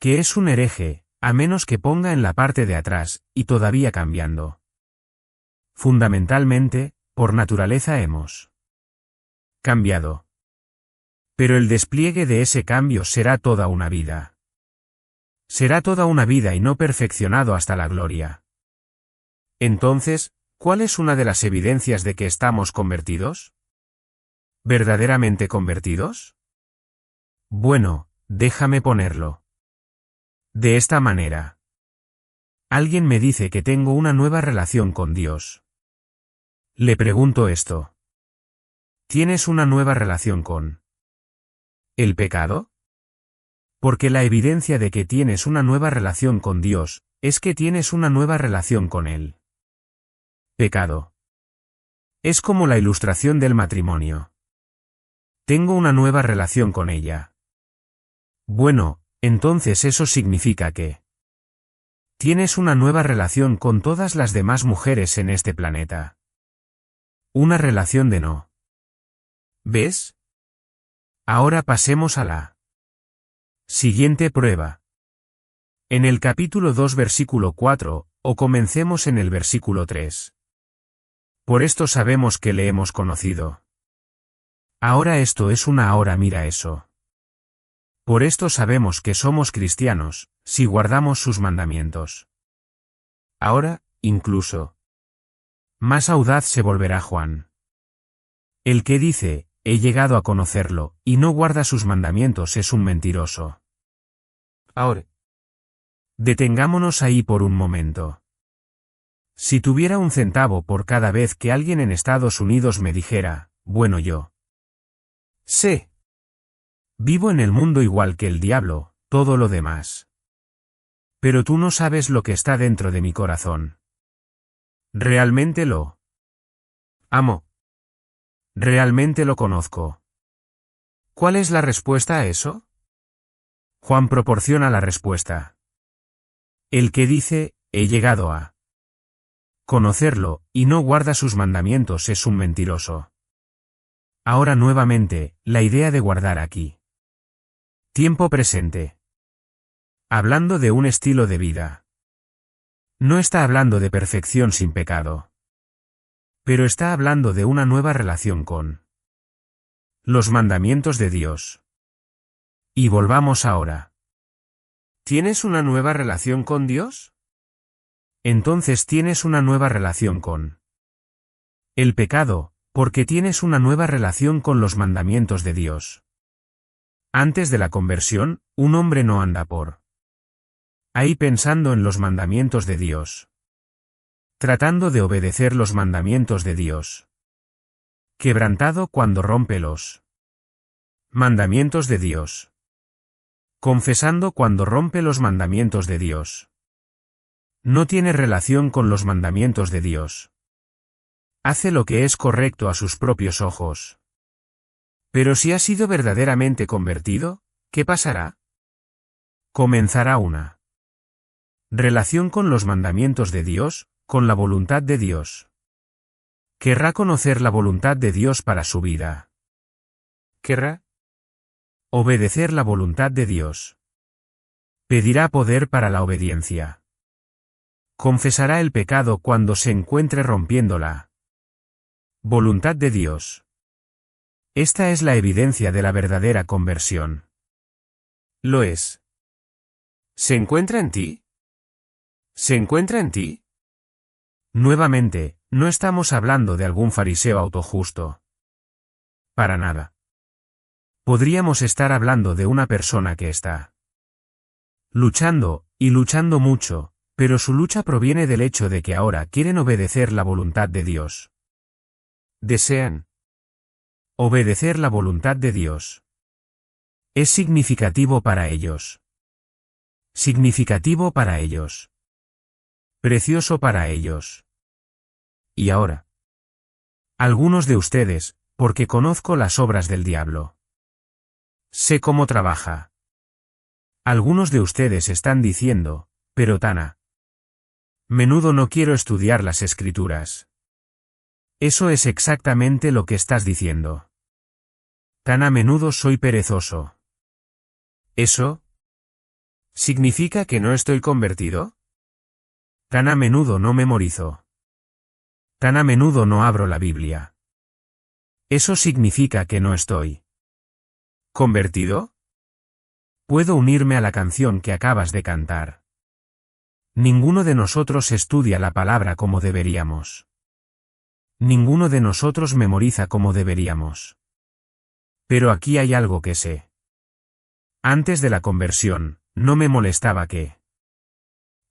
que es un hereje, a menos que ponga en la parte de atrás, y todavía cambiando. Fundamentalmente, por naturaleza hemos cambiado. Pero el despliegue de ese cambio será toda una vida. Será toda una vida y no perfeccionado hasta la gloria. Entonces, ¿cuál es una de las evidencias de que estamos convertidos? ¿Verdaderamente convertidos? Bueno, déjame ponerlo de esta manera. Alguien me dice que tengo una nueva relación con Dios. Le pregunto esto. ¿Tienes una nueva relación con el pecado? Porque la evidencia de que tienes una nueva relación con Dios, es que tienes una nueva relación con Él. Pecado. Es como la ilustración del matrimonio. Tengo una nueva relación con ella. Bueno, entonces eso significa que Tienes una nueva relación con todas las demás mujeres en este planeta. Una relación de no. ¿Ves? Ahora pasemos a la siguiente prueba. En el capítulo 2 versículo 4, o comencemos en el versículo 3. Por esto sabemos que le hemos conocido. Ahora esto es una ahora mira eso. Por esto sabemos que somos cristianos, si guardamos sus mandamientos. Ahora, incluso más audaz se volverá Juan. El que dice, he llegado a conocerlo, y no guarda sus mandamientos es un mentiroso. Ahora, detengámonos ahí por un momento. Si tuviera un centavo por cada vez que alguien en Estados Unidos me dijera, bueno yo sé. Vivo en el mundo igual que el diablo, todo lo demás. Pero tú no sabes lo que está dentro de mi corazón. Realmente lo amo. Realmente lo conozco. ¿Cuál es la respuesta a eso? Juan proporciona la respuesta. El que dice, he llegado a conocerlo, y no guarda sus mandamientos es un mentiroso. Ahora nuevamente, la idea de guardar aquí. Tiempo presente. Hablando de un estilo de vida. No está hablando de perfección sin pecado. Pero está hablando de una nueva relación con los mandamientos de Dios. Y volvamos ahora. ¿Tienes una nueva relación con Dios? Entonces tienes una nueva relación con el pecado, porque tienes una nueva relación con los mandamientos de Dios. Antes de la conversión, un hombre no anda por ahí pensando en los mandamientos de Dios. Tratando de obedecer los mandamientos de Dios. Quebrantado cuando rompe los mandamientos de Dios. Confesando cuando rompe los mandamientos de Dios. No tiene relación con los mandamientos de Dios. Hace lo que es correcto a sus propios ojos. Pero si ha sido verdaderamente convertido, ¿qué pasará? Comenzará una relación con los mandamientos de Dios, con la voluntad de Dios. Querrá conocer la voluntad de Dios para su vida. Querrá obedecer la voluntad de Dios. Pedirá poder para la obediencia. Confesará el pecado cuando se encuentre rompiendo la voluntad de Dios. Esta es la evidencia de la verdadera conversión. ¿Lo es? ¿Se encuentra en ti? ¿Se encuentra en ti? Nuevamente, no estamos hablando de algún fariseo autojusto. Para nada. Podríamos estar hablando de una persona que está luchando, y luchando mucho, pero su lucha proviene del hecho de que ahora quieren obedecer la voluntad de Dios. Desean obedecer la voluntad de Dios. Es significativo para ellos. Significativo para ellos. Precioso para ellos. Y ahora. Algunos de ustedes, porque conozco las obras del diablo. Sé cómo trabaja. Algunos de ustedes están diciendo, pero Tana. Menudo no quiero estudiar las escrituras. Eso es exactamente lo que estás diciendo. Tan a menudo soy perezoso. ¿Eso? ¿Significa que no estoy convertido? Tan a menudo no memorizo. Tan a menudo no abro la Biblia. ¿Eso significa que no estoy convertido? Puedo unirme a la canción que acabas de cantar. Ninguno de nosotros estudia la palabra como deberíamos. Ninguno de nosotros memoriza como deberíamos. Pero aquí hay algo que sé. Antes de la conversión, no me molestaba que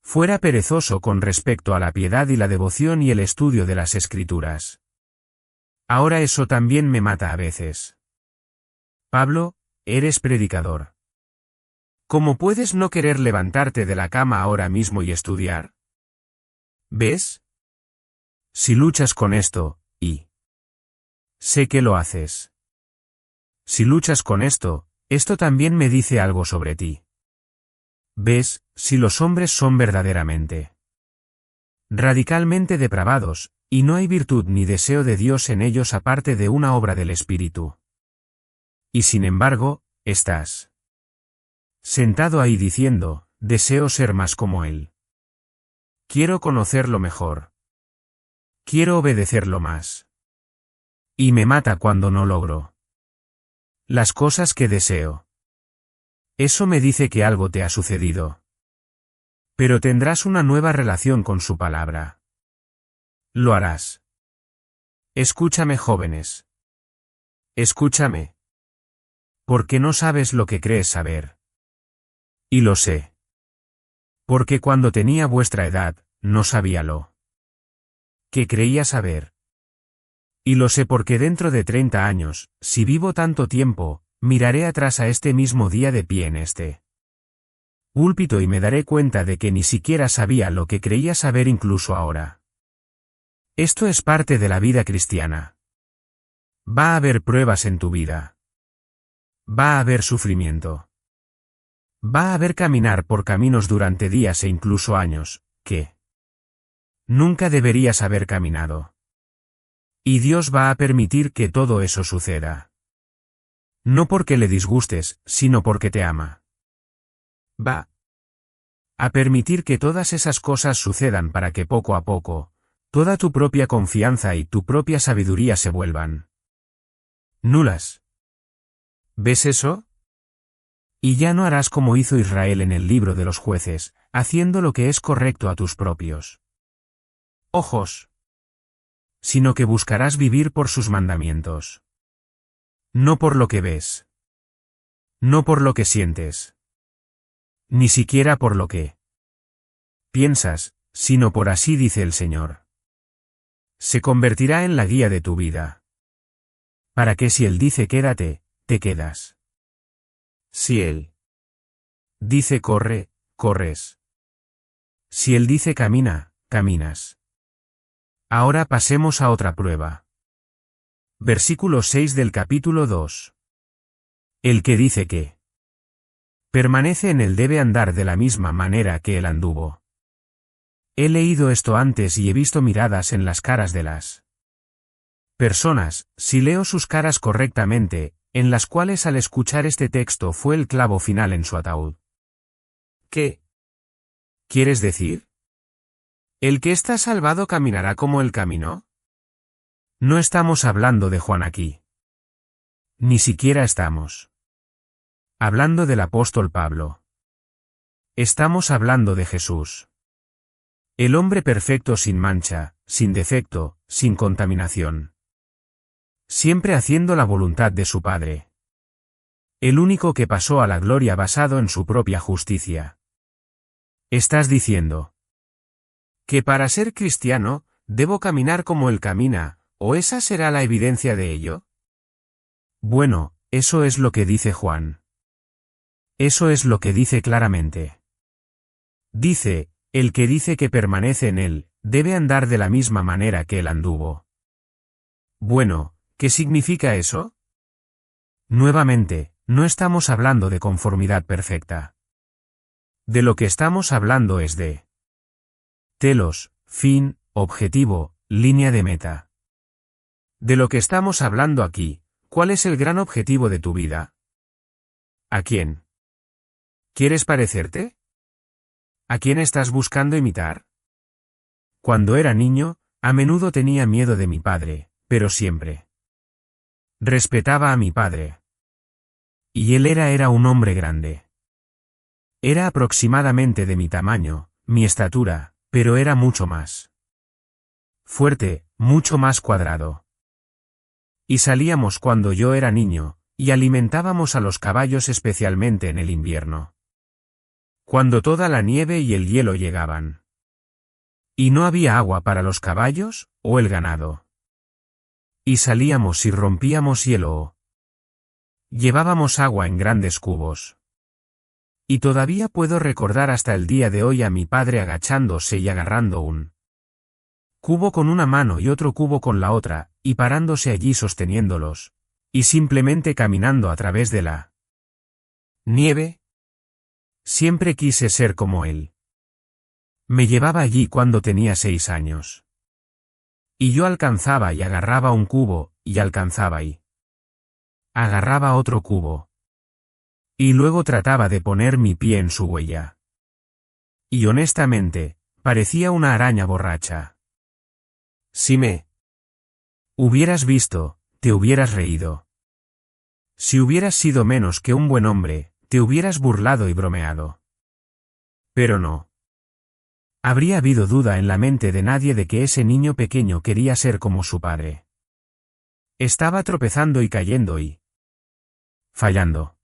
fuera perezoso con respecto a la piedad y la devoción y el estudio de las escrituras. Ahora eso también me mata a veces. Pablo, eres predicador. ¿Cómo puedes no querer levantarte de la cama ahora mismo y estudiar? ¿Ves? Si luchas con esto, y sé que lo haces. Si luchas con esto, esto también me dice algo sobre ti. ¿Ves, si los hombres son verdaderamente radicalmente depravados, y no hay virtud ni deseo de Dios en ellos aparte de una obra del Espíritu? Y sin embargo, estás sentado ahí diciendo, deseo ser más como Él. Quiero conocerlo mejor. Quiero obedecerlo más. Y me mata cuando no logro las cosas que deseo. Eso me dice que algo te ha sucedido. Pero tendrás una nueva relación con su palabra. Lo harás. Escúchame, jóvenes. Escúchame. Porque no sabes lo que crees saber. Y lo sé. Porque cuando tenía vuestra edad, no sabía lo que creía saber. Y lo sé porque dentro de 30 años, si vivo tanto tiempo, miraré atrás a este mismo día de pie en este púlpito y me daré cuenta de que ni siquiera sabía lo que creía saber incluso ahora. Esto es parte de la vida cristiana. Va a haber pruebas en tu vida. Va a haber sufrimiento. Va a haber caminar por caminos durante días e incluso años, que nunca deberías haber caminado. Y Dios va a permitir que todo eso suceda. No porque le disgustes, sino porque te ama. Va a permitir que todas esas cosas sucedan para que poco a poco, toda tu propia confianza y tu propia sabiduría se vuelvan nulas. ¿Ves eso? Y ya no harás como hizo Israel en el libro de los jueces, haciendo lo que es correcto a tus propios ojos, sino que buscarás vivir por sus mandamientos. No por lo que ves. No por lo que sientes. Ni siquiera por lo que piensas, sino por así dice el Señor. Se convertirá en la guía de tu vida. Para que si Él dice quédate, te quedas. Si Él dice corre, corres. Si Él dice camina, caminas. Ahora pasemos a otra prueba. Versículo 6 del capítulo 2. El que dice que permanece en él debe andar de la misma manera que él anduvo. He leído esto antes y he visto miradas en las caras de las personas, si leo sus caras correctamente, en las cuales al escuchar este texto fue el clavo final en su ataúd. ¿Qué quieres decir? ¿El que está salvado caminará como él caminó? No estamos hablando de Juan aquí. Ni siquiera estamos hablando del apóstol Pablo. Estamos hablando de Jesús. El hombre perfecto sin mancha, sin defecto, sin contaminación. Siempre haciendo la voluntad de su Padre. El único que pasó a la gloria basado en su propia justicia. Estás diciendo que para ser cristiano, debo caminar como él camina, ¿o esa será la evidencia de ello? Bueno, eso es lo que dice Juan. Eso es lo que dice claramente. Dice, el que dice que permanece en él, debe andar de la misma manera que él anduvo. Bueno, ¿qué significa eso? Nuevamente, no estamos hablando de conformidad perfecta. De lo que estamos hablando es de telos, fin, objetivo, línea de meta. De lo que estamos hablando aquí, ¿cuál es el gran objetivo de tu vida? ¿A quién quieres parecerte? ¿A quién estás buscando imitar? Cuando era niño, a menudo tenía miedo de mi padre, pero siempre respetaba a mi padre. Y él era un hombre grande. Era aproximadamente de mi tamaño, mi estatura, pero era mucho más fuerte, mucho más cuadrado. Y salíamos cuando yo era niño, y alimentábamos a los caballos especialmente en el invierno. Cuando toda la nieve y el hielo llegaban. Y no había agua para los caballos, o el ganado. Y salíamos y rompíamos hielo. Llevábamos agua en grandes cubos. Y todavía puedo recordar hasta el día de hoy a mi padre agachándose y agarrando un cubo con una mano y otro cubo con la otra, y parándose allí sosteniéndolos, y simplemente caminando a través de la nieve, Siempre quise ser como él. Me llevaba allí cuando tenía 6 años. Y yo alcanzaba y agarraba un cubo, y alcanzaba y agarraba otro cubo. Y luego trataba de poner mi pie en su huella. Y honestamente, parecía una araña borracha. Si me hubieras visto, te hubieras reído. Si hubieras sido menos que un buen hombre, te hubieras burlado y bromeado. Pero no. Habría habido duda en la mente de nadie de que ese niño pequeño quería ser como su padre. Estaba tropezando y cayendo y fallando.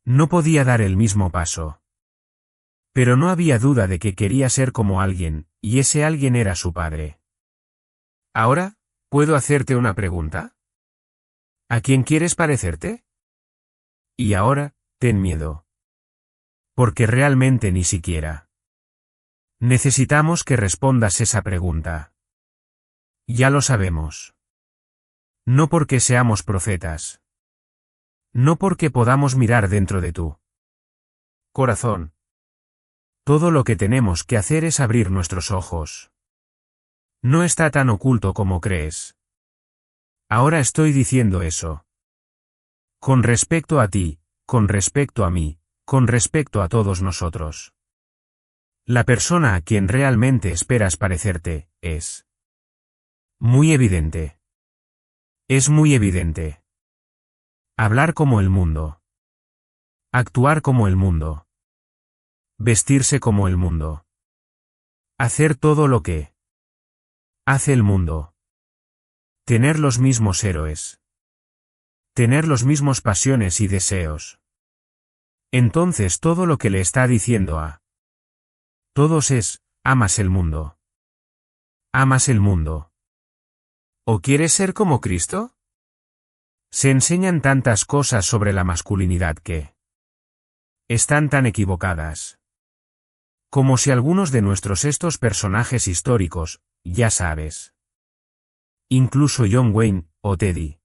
No podía dar el mismo paso. Pero no había duda de que quería ser como alguien, y ese alguien era su padre. Ahora, ¿puedo hacerte una pregunta? ¿A quién quieres parecerte? Y ahora, ten miedo. Porque realmente ni siquiera necesitamos que respondas esa pregunta. Ya lo sabemos. No porque seamos profetas. No porque podamos mirar dentro de tu corazón. Todo lo que tenemos que hacer es abrir nuestros ojos. No está tan oculto como crees. Ahora estoy diciendo eso. Con respecto a ti, con respecto a mí, con respecto a todos nosotros. La persona a quien realmente esperas parecerte, es muy evidente. Es muy evidente. Hablar como el mundo. Actuar como el mundo. Vestirse como el mundo. Hacer todo lo que hace el mundo. Tener los mismos héroes. Tener los mismos pasiones y deseos. Entonces todo lo que le está diciendo a todos es, amas el mundo. Amas el mundo. ¿O quieres ser como Cristo? Se enseñan tantas cosas sobre la masculinidad que están tan equivocadas. Como si algunos de estos personajes históricos, ya sabes. Incluso John Wayne, o Teddy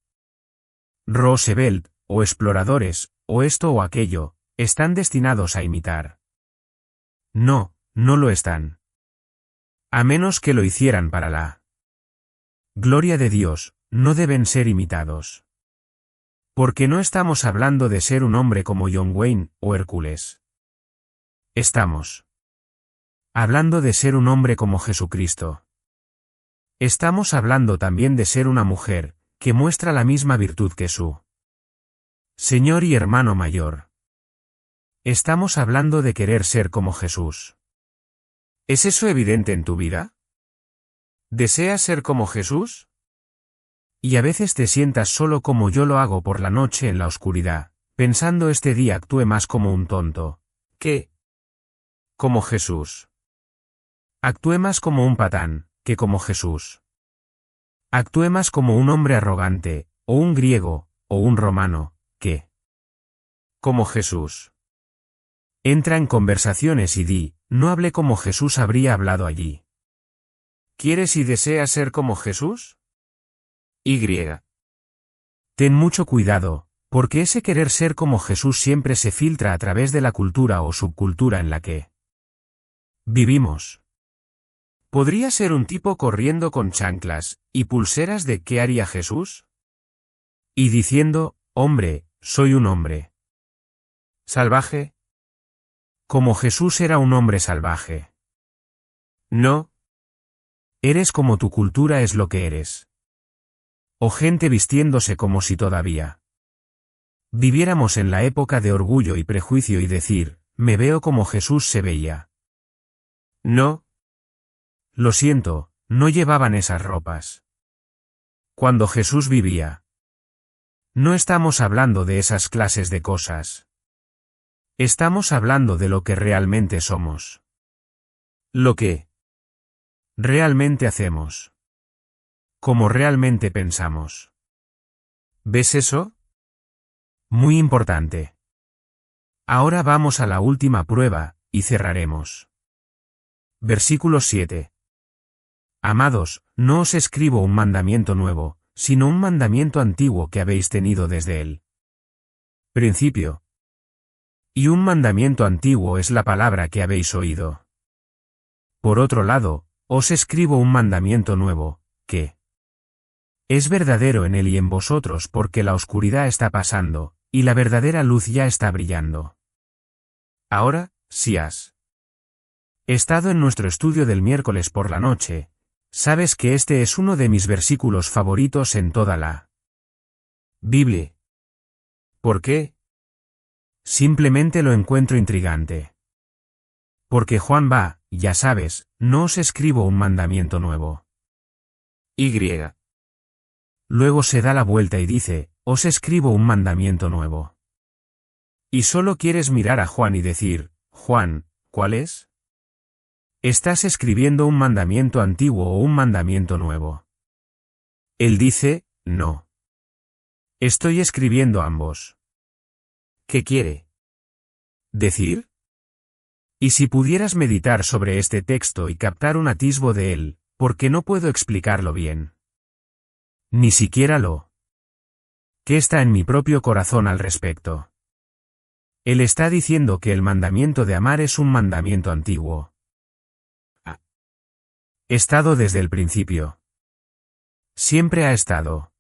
Roosevelt, o exploradores, o esto o aquello, están destinados a imitar. No, no lo están. A menos que lo hicieran para la gloria de Dios, no deben ser imitados. Porque no estamos hablando de ser un hombre como John Wayne, o Hércules. Estamos hablando de ser un hombre como Jesucristo. Estamos hablando también de ser una mujer, que muestra la misma virtud que su Señor y hermano mayor. Estamos hablando de querer ser como Jesús. ¿Es eso evidente en tu vida? ¿Deseas ser como Jesús? Y a veces te sientas solo como yo lo hago por la noche en la oscuridad, pensando este día actúe más como un tonto, que como Jesús. Actúe más como un patán, que como Jesús. Actúe más como un hombre arrogante, o un griego, o un romano, que como Jesús. Entra en conversaciones y di, no hablé como Jesús habría hablado allí. ¿Quieres y deseas ser como Jesús? Y. Ten mucho cuidado, porque ese querer ser como Jesús siempre se filtra a través de la cultura o subcultura en la que vivimos. ¿Podría ser un tipo corriendo con chanclas y pulseras de ¿qué haría Jesús? Y diciendo, hombre, soy un hombre salvaje. Como Jesús era un hombre salvaje. No. Eres como tu cultura es lo que eres. O gente vistiéndose como si todavía viviéramos en la época de orgullo y prejuicio y decir, me veo como Jesús se veía. No. Lo siento, no llevaban esas ropas. Cuando Jesús vivía. No estamos hablando de esas clases de cosas. Estamos hablando de lo que realmente somos. Lo que realmente hacemos. Como realmente pensamos. ¿Ves eso? Muy importante. Ahora vamos a la última prueba, y cerraremos. Versículo 7. Amados, no os escribo un mandamiento nuevo, sino un mandamiento antiguo que habéis tenido desde el principio. Y un mandamiento antiguo es la palabra que habéis oído. Por otro lado, os escribo un mandamiento nuevo, que es verdadero en él y en vosotros porque la oscuridad está pasando, y la verdadera luz ya está brillando. Ahora, si has estado en nuestro estudio del miércoles por la noche, sabes que este es uno de mis versículos favoritos en toda la Biblia. ¿Por qué? Simplemente lo encuentro intrigante. Porque Juan va, ya sabes, no os escribo un mandamiento nuevo. Y. Luego se da la vuelta y dice, os escribo un mandamiento nuevo. Y solo quieres mirar a Juan y decir, Juan, ¿cuál es? ¿Estás escribiendo un mandamiento antiguo o un mandamiento nuevo? Él dice, no. Estoy escribiendo ambos. ¿Qué quiere decir? Y si pudieras meditar sobre este texto y captar un atisbo de él, porque no puedo explicarlo bien. Ni siquiera lo que está en mi propio corazón al respecto. Él está diciendo que el mandamiento de amar es un mandamiento antiguo. Ha estado desde el principio. Siempre ha estado.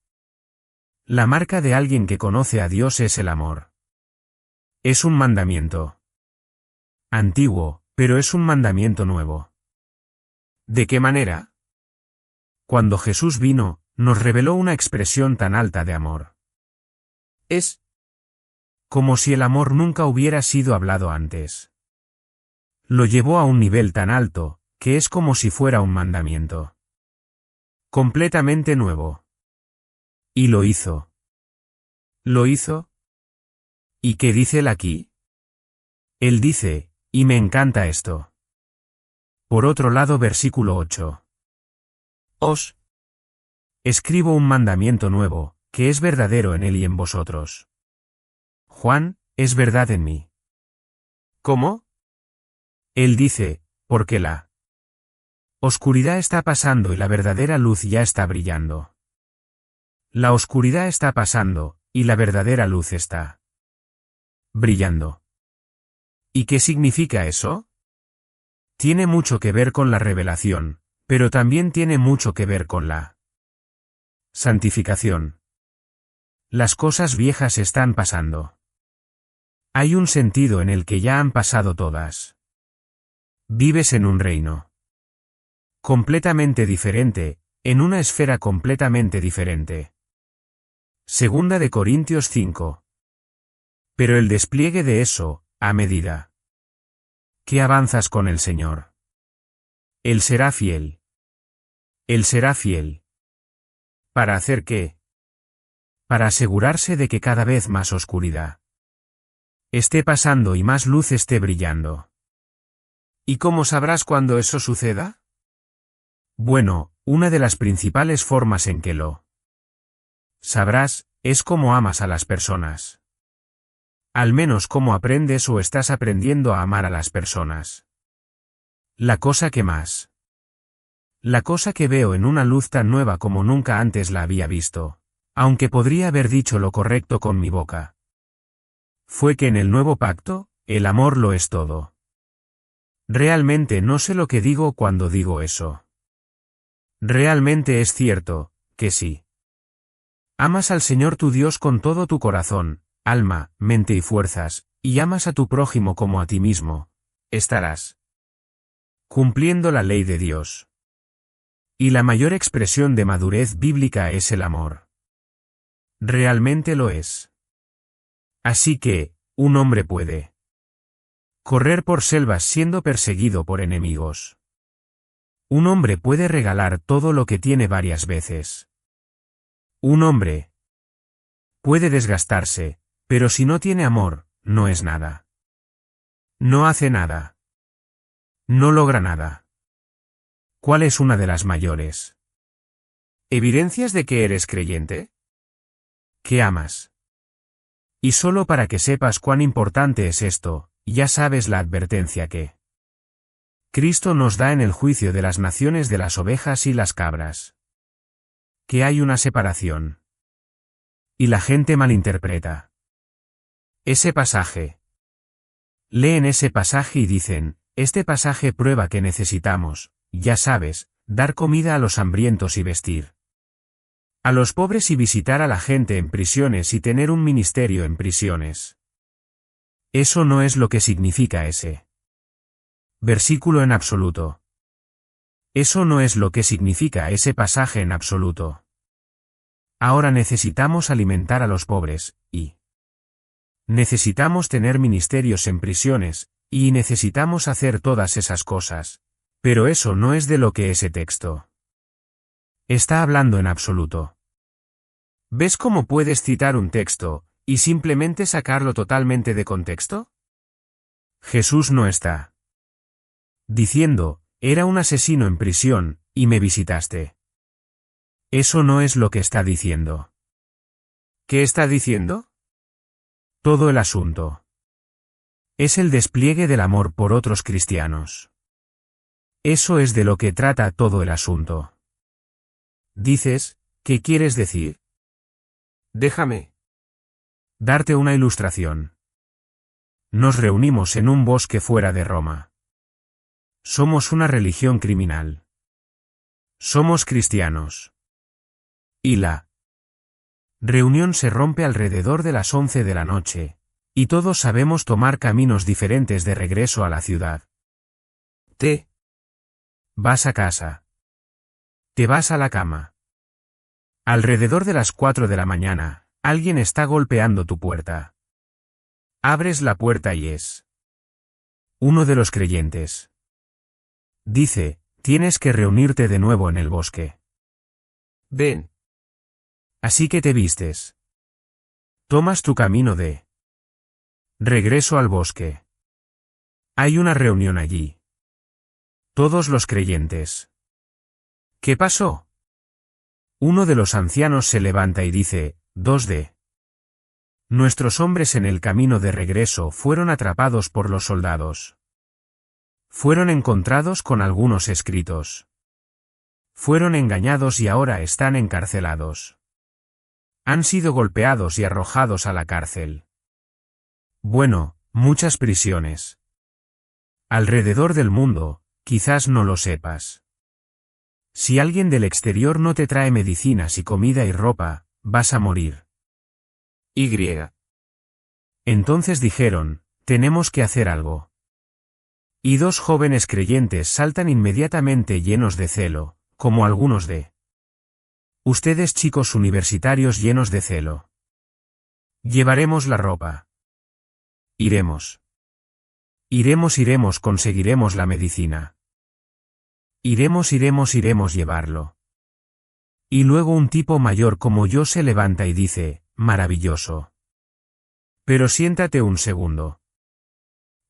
La marca de alguien que conoce a Dios es el amor. Es un mandamiento antiguo, pero es un mandamiento nuevo. ¿De qué manera? Cuando Jesús vino, nos reveló una expresión tan alta de amor. Es como si el amor nunca hubiera sido hablado antes. Lo llevó a un nivel tan alto, que es como si fuera un mandamiento completamente nuevo. Y lo hizo. ¿Lo hizo? ¿Y qué dice él aquí? Él dice, y me encanta esto. Por otro lado, versículo 8. Os escribo un mandamiento nuevo, que es verdadero en él y en vosotros. Juan, es verdad en mí. ¿Cómo? Él dice, porque la oscuridad está pasando y la verdadera luz ya está brillando. La oscuridad está pasando, y la verdadera luz está brillando. ¿Y qué significa eso? Tiene mucho que ver con la revelación, pero también tiene mucho que ver con la santificación. Las cosas viejas están pasando. Hay un sentido en el que ya han pasado todas. Vives en un reino completamente diferente, en una esfera completamente diferente. Segunda de Corintios 5. Pero el despliegue de eso, a medida que avanzas con el Señor, Él será fiel. Él será fiel. ¿Para hacer qué? Para asegurarse de que cada vez más oscuridad esté pasando y más luz esté brillando. ¿Y cómo sabrás cuándo eso suceda? Bueno, una de las principales formas en que lo sabrás, es cómo amas a las personas. Al menos cómo aprendes o estás aprendiendo a amar a las personas. La cosa que más. La cosa que veo en una luz tan nueva como nunca antes la había visto, aunque podría haber dicho lo correcto con mi boca, fue que en el nuevo pacto, el amor lo es todo. Realmente no sé lo que digo cuando digo eso. Realmente es cierto, que sí. Amas al Señor tu Dios con todo tu corazón, alma, mente y fuerzas, y amas a tu prójimo como a ti mismo, estarás cumpliendo la ley de Dios. Y la mayor expresión de madurez bíblica es el amor. Realmente lo es. Así que, un hombre puede correr por selvas siendo perseguido por enemigos. Un hombre puede regalar todo lo que tiene varias veces. Un hombre puede desgastarse, pero si no tiene amor, no es nada. No hace nada. No logra nada. ¿Cuál es una de las mayores evidencias de que eres creyente? Que amas. Y solo para que sepas cuán importante es esto, ya sabes la advertencia que Cristo nos da en el juicio de las naciones de las ovejas y las cabras. Que hay una separación. Y la gente malinterpreta ese pasaje. Leen ese pasaje y dicen, este pasaje prueba que necesitamos, ya sabes, dar comida a los hambrientos y vestir a los pobres y visitar a la gente en prisiones y tener un ministerio en prisiones. Eso no es lo que significa ese versículo en absoluto. Eso no es lo que significa ese pasaje en absoluto. Ahora necesitamos alimentar a los pobres, y necesitamos tener ministerios en prisiones, y necesitamos hacer todas esas cosas. Pero eso no es de lo que ese texto está hablando en absoluto. ¿Ves cómo puedes citar un texto, y simplemente sacarlo totalmente de contexto? Jesús no está diciendo, era un asesino en prisión, y me visitaste. Eso no es lo que está diciendo. ¿Qué está diciendo? Todo el asunto es el despliegue del amor por otros cristianos. Eso es de lo que trata todo el asunto. Dices, ¿qué quieres decir? Déjame darte una ilustración. Nos reunimos en un bosque fuera de Roma. Somos una religión criminal. Somos cristianos. Y la reunión se rompe alrededor de las 11 de la noche, y todos sabemos tomar caminos diferentes de regreso a la ciudad. Te vas a casa. Te vas a la cama. Alrededor de las 4 de la mañana, alguien está golpeando tu puerta. Abres la puerta y es uno de los creyentes. Dice, tienes que reunirte de nuevo en el bosque. Ven. Así que te vistes. Tomas tu camino de regreso al bosque. Hay una reunión allí. Todos los creyentes. ¿Qué pasó? Uno de los ancianos se levanta y dice, 2 de nuestros hombres en el camino de regreso fueron atrapados por los soldados. Fueron encontrados con algunos escritos. Fueron engañados y ahora están encarcelados. Han sido golpeados y arrojados a la cárcel. Bueno, muchas prisiones. Alrededor del mundo, quizás no lo sepas. Si alguien del exterior no te trae medicinas y comida y ropa, vas a morir. Y. Entonces dijeron, tenemos que hacer algo. Y 2 jóvenes creyentes saltan inmediatamente llenos de celo, como algunos de ustedes chicos universitarios llenos de celo. Llevaremos la ropa. Iremos. Iremos, conseguiremos la medicina. Iremos, llevarlo. Y luego un tipo mayor como yo se levanta y dice, maravilloso. Pero siéntate un segundo.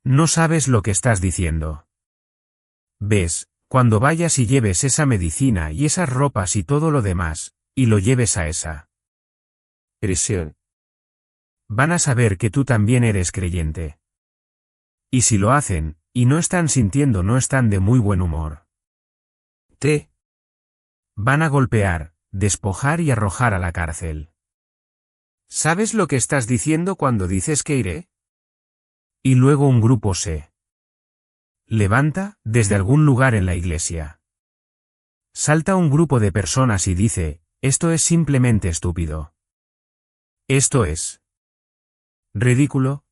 No sabes lo que estás diciendo. Ves, cuando vayas y lleves esa medicina y esas ropas y todo lo demás, y lo lleves a esa prisión, van a saber que tú también eres creyente. Y si lo hacen, y no están sintiendo, no están de muy buen humor. Te van a golpear, despojar y arrojar a la cárcel. ¿Sabes lo que estás diciendo cuando dices que iré? Y luego un grupo se levanta, desde algún lugar en la iglesia. Salta un grupo de personas y dice, esto es simplemente estúpido. Esto es ridículo.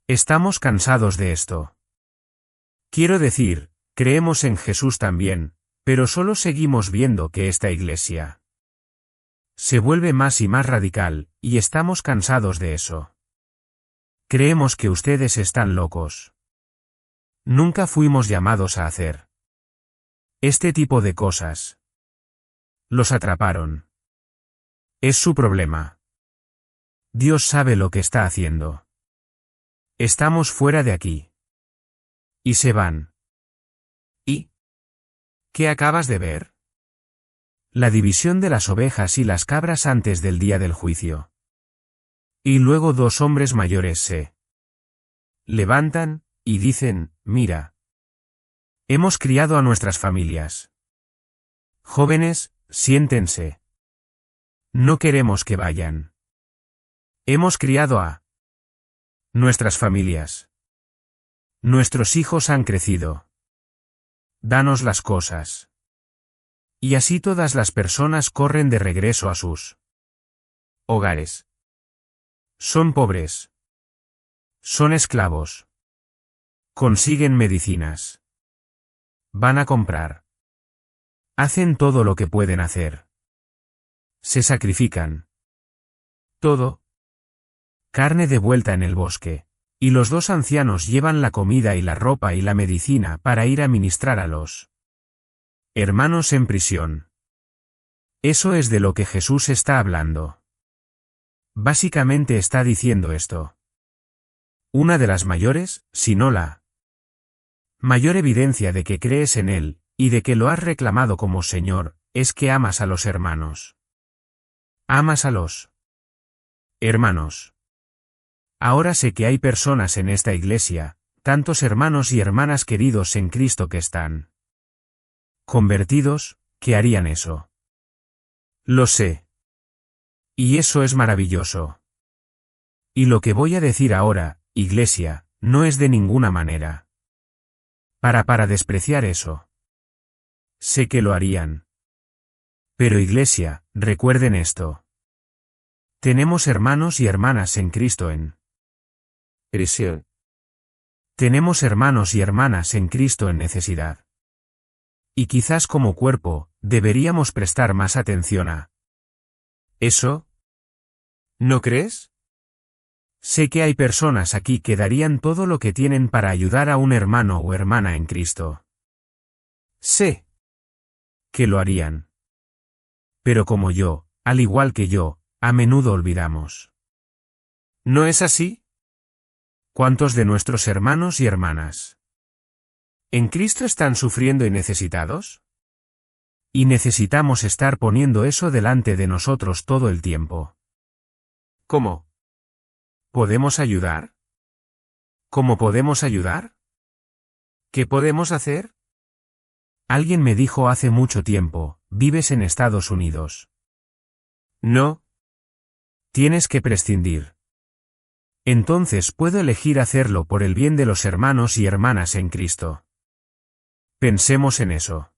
Estamos cansados de esto. Quiero decir, creemos en Jesús también, pero solo seguimos viendo que esta iglesia se vuelve más y más radical, y estamos cansados de eso. Creemos que ustedes están locos. Nunca fuimos llamados a hacer este tipo de cosas. Los atraparon. Es su problema. Dios sabe lo que está haciendo. Estamos fuera de aquí. Y se van. ¿Y qué acabas de ver? La división de las ovejas y las cabras antes del día del juicio. Y luego 2 hombres mayores se levantan, y dicen, mira. Hemos criado a nuestras familias. Jóvenes, siéntense. No queremos que vayan. Hemos criado a nuestras familias. Nuestros hijos han crecido. Danos las cosas. Y así todas las personas corren de regreso a sus hogares. Son pobres. Son esclavos. Consiguen medicinas. Van a comprar. Hacen todo lo que pueden hacer. Se sacrifican. Todo. Carne de vuelta en el bosque. Y los dos ancianos llevan la comida y la ropa y la medicina para ir a ministrar a los hermanos en prisión. Eso es de lo que Jesús está hablando. Básicamente está diciendo esto. Una de las mayores, si no la mayor evidencia de que crees en Él, y de que lo has reclamado como Señor, es que amas a los hermanos. Amas a los hermanos. Ahora sé que hay personas en esta iglesia, tantos hermanos y hermanas queridos en Cristo que están convertidos, que harían eso. Lo sé. Y eso es maravilloso. Y lo que voy a decir ahora, iglesia, no es de ninguna manera para despreciar eso. Sé que lo harían. Pero iglesia, recuerden esto. Tenemos hermanos y hermanas en Cristo en prisión. Tenemos hermanos y hermanas en Cristo en necesidad. Y quizás como cuerpo, deberíamos prestar más atención a eso. ¿No crees? Sé que hay personas aquí que darían todo lo que tienen para ayudar a un hermano o hermana en Cristo. Sé que lo harían. Pero como yo, al igual que yo, a menudo olvidamos. ¿No es así? ¿Cuántos de nuestros hermanos y hermanas en Cristo están sufriendo y necesitados? Y necesitamos estar poniendo eso delante de nosotros todo el tiempo. ¿Cómo podemos ayudar? ¿Cómo podemos ayudar? ¿Qué podemos hacer? Alguien me dijo hace mucho tiempo, ¿vives en Estados Unidos? No. Tienes que prescindir. Entonces puedo elegir hacerlo por el bien de los hermanos y hermanas en Cristo. Pensemos en eso.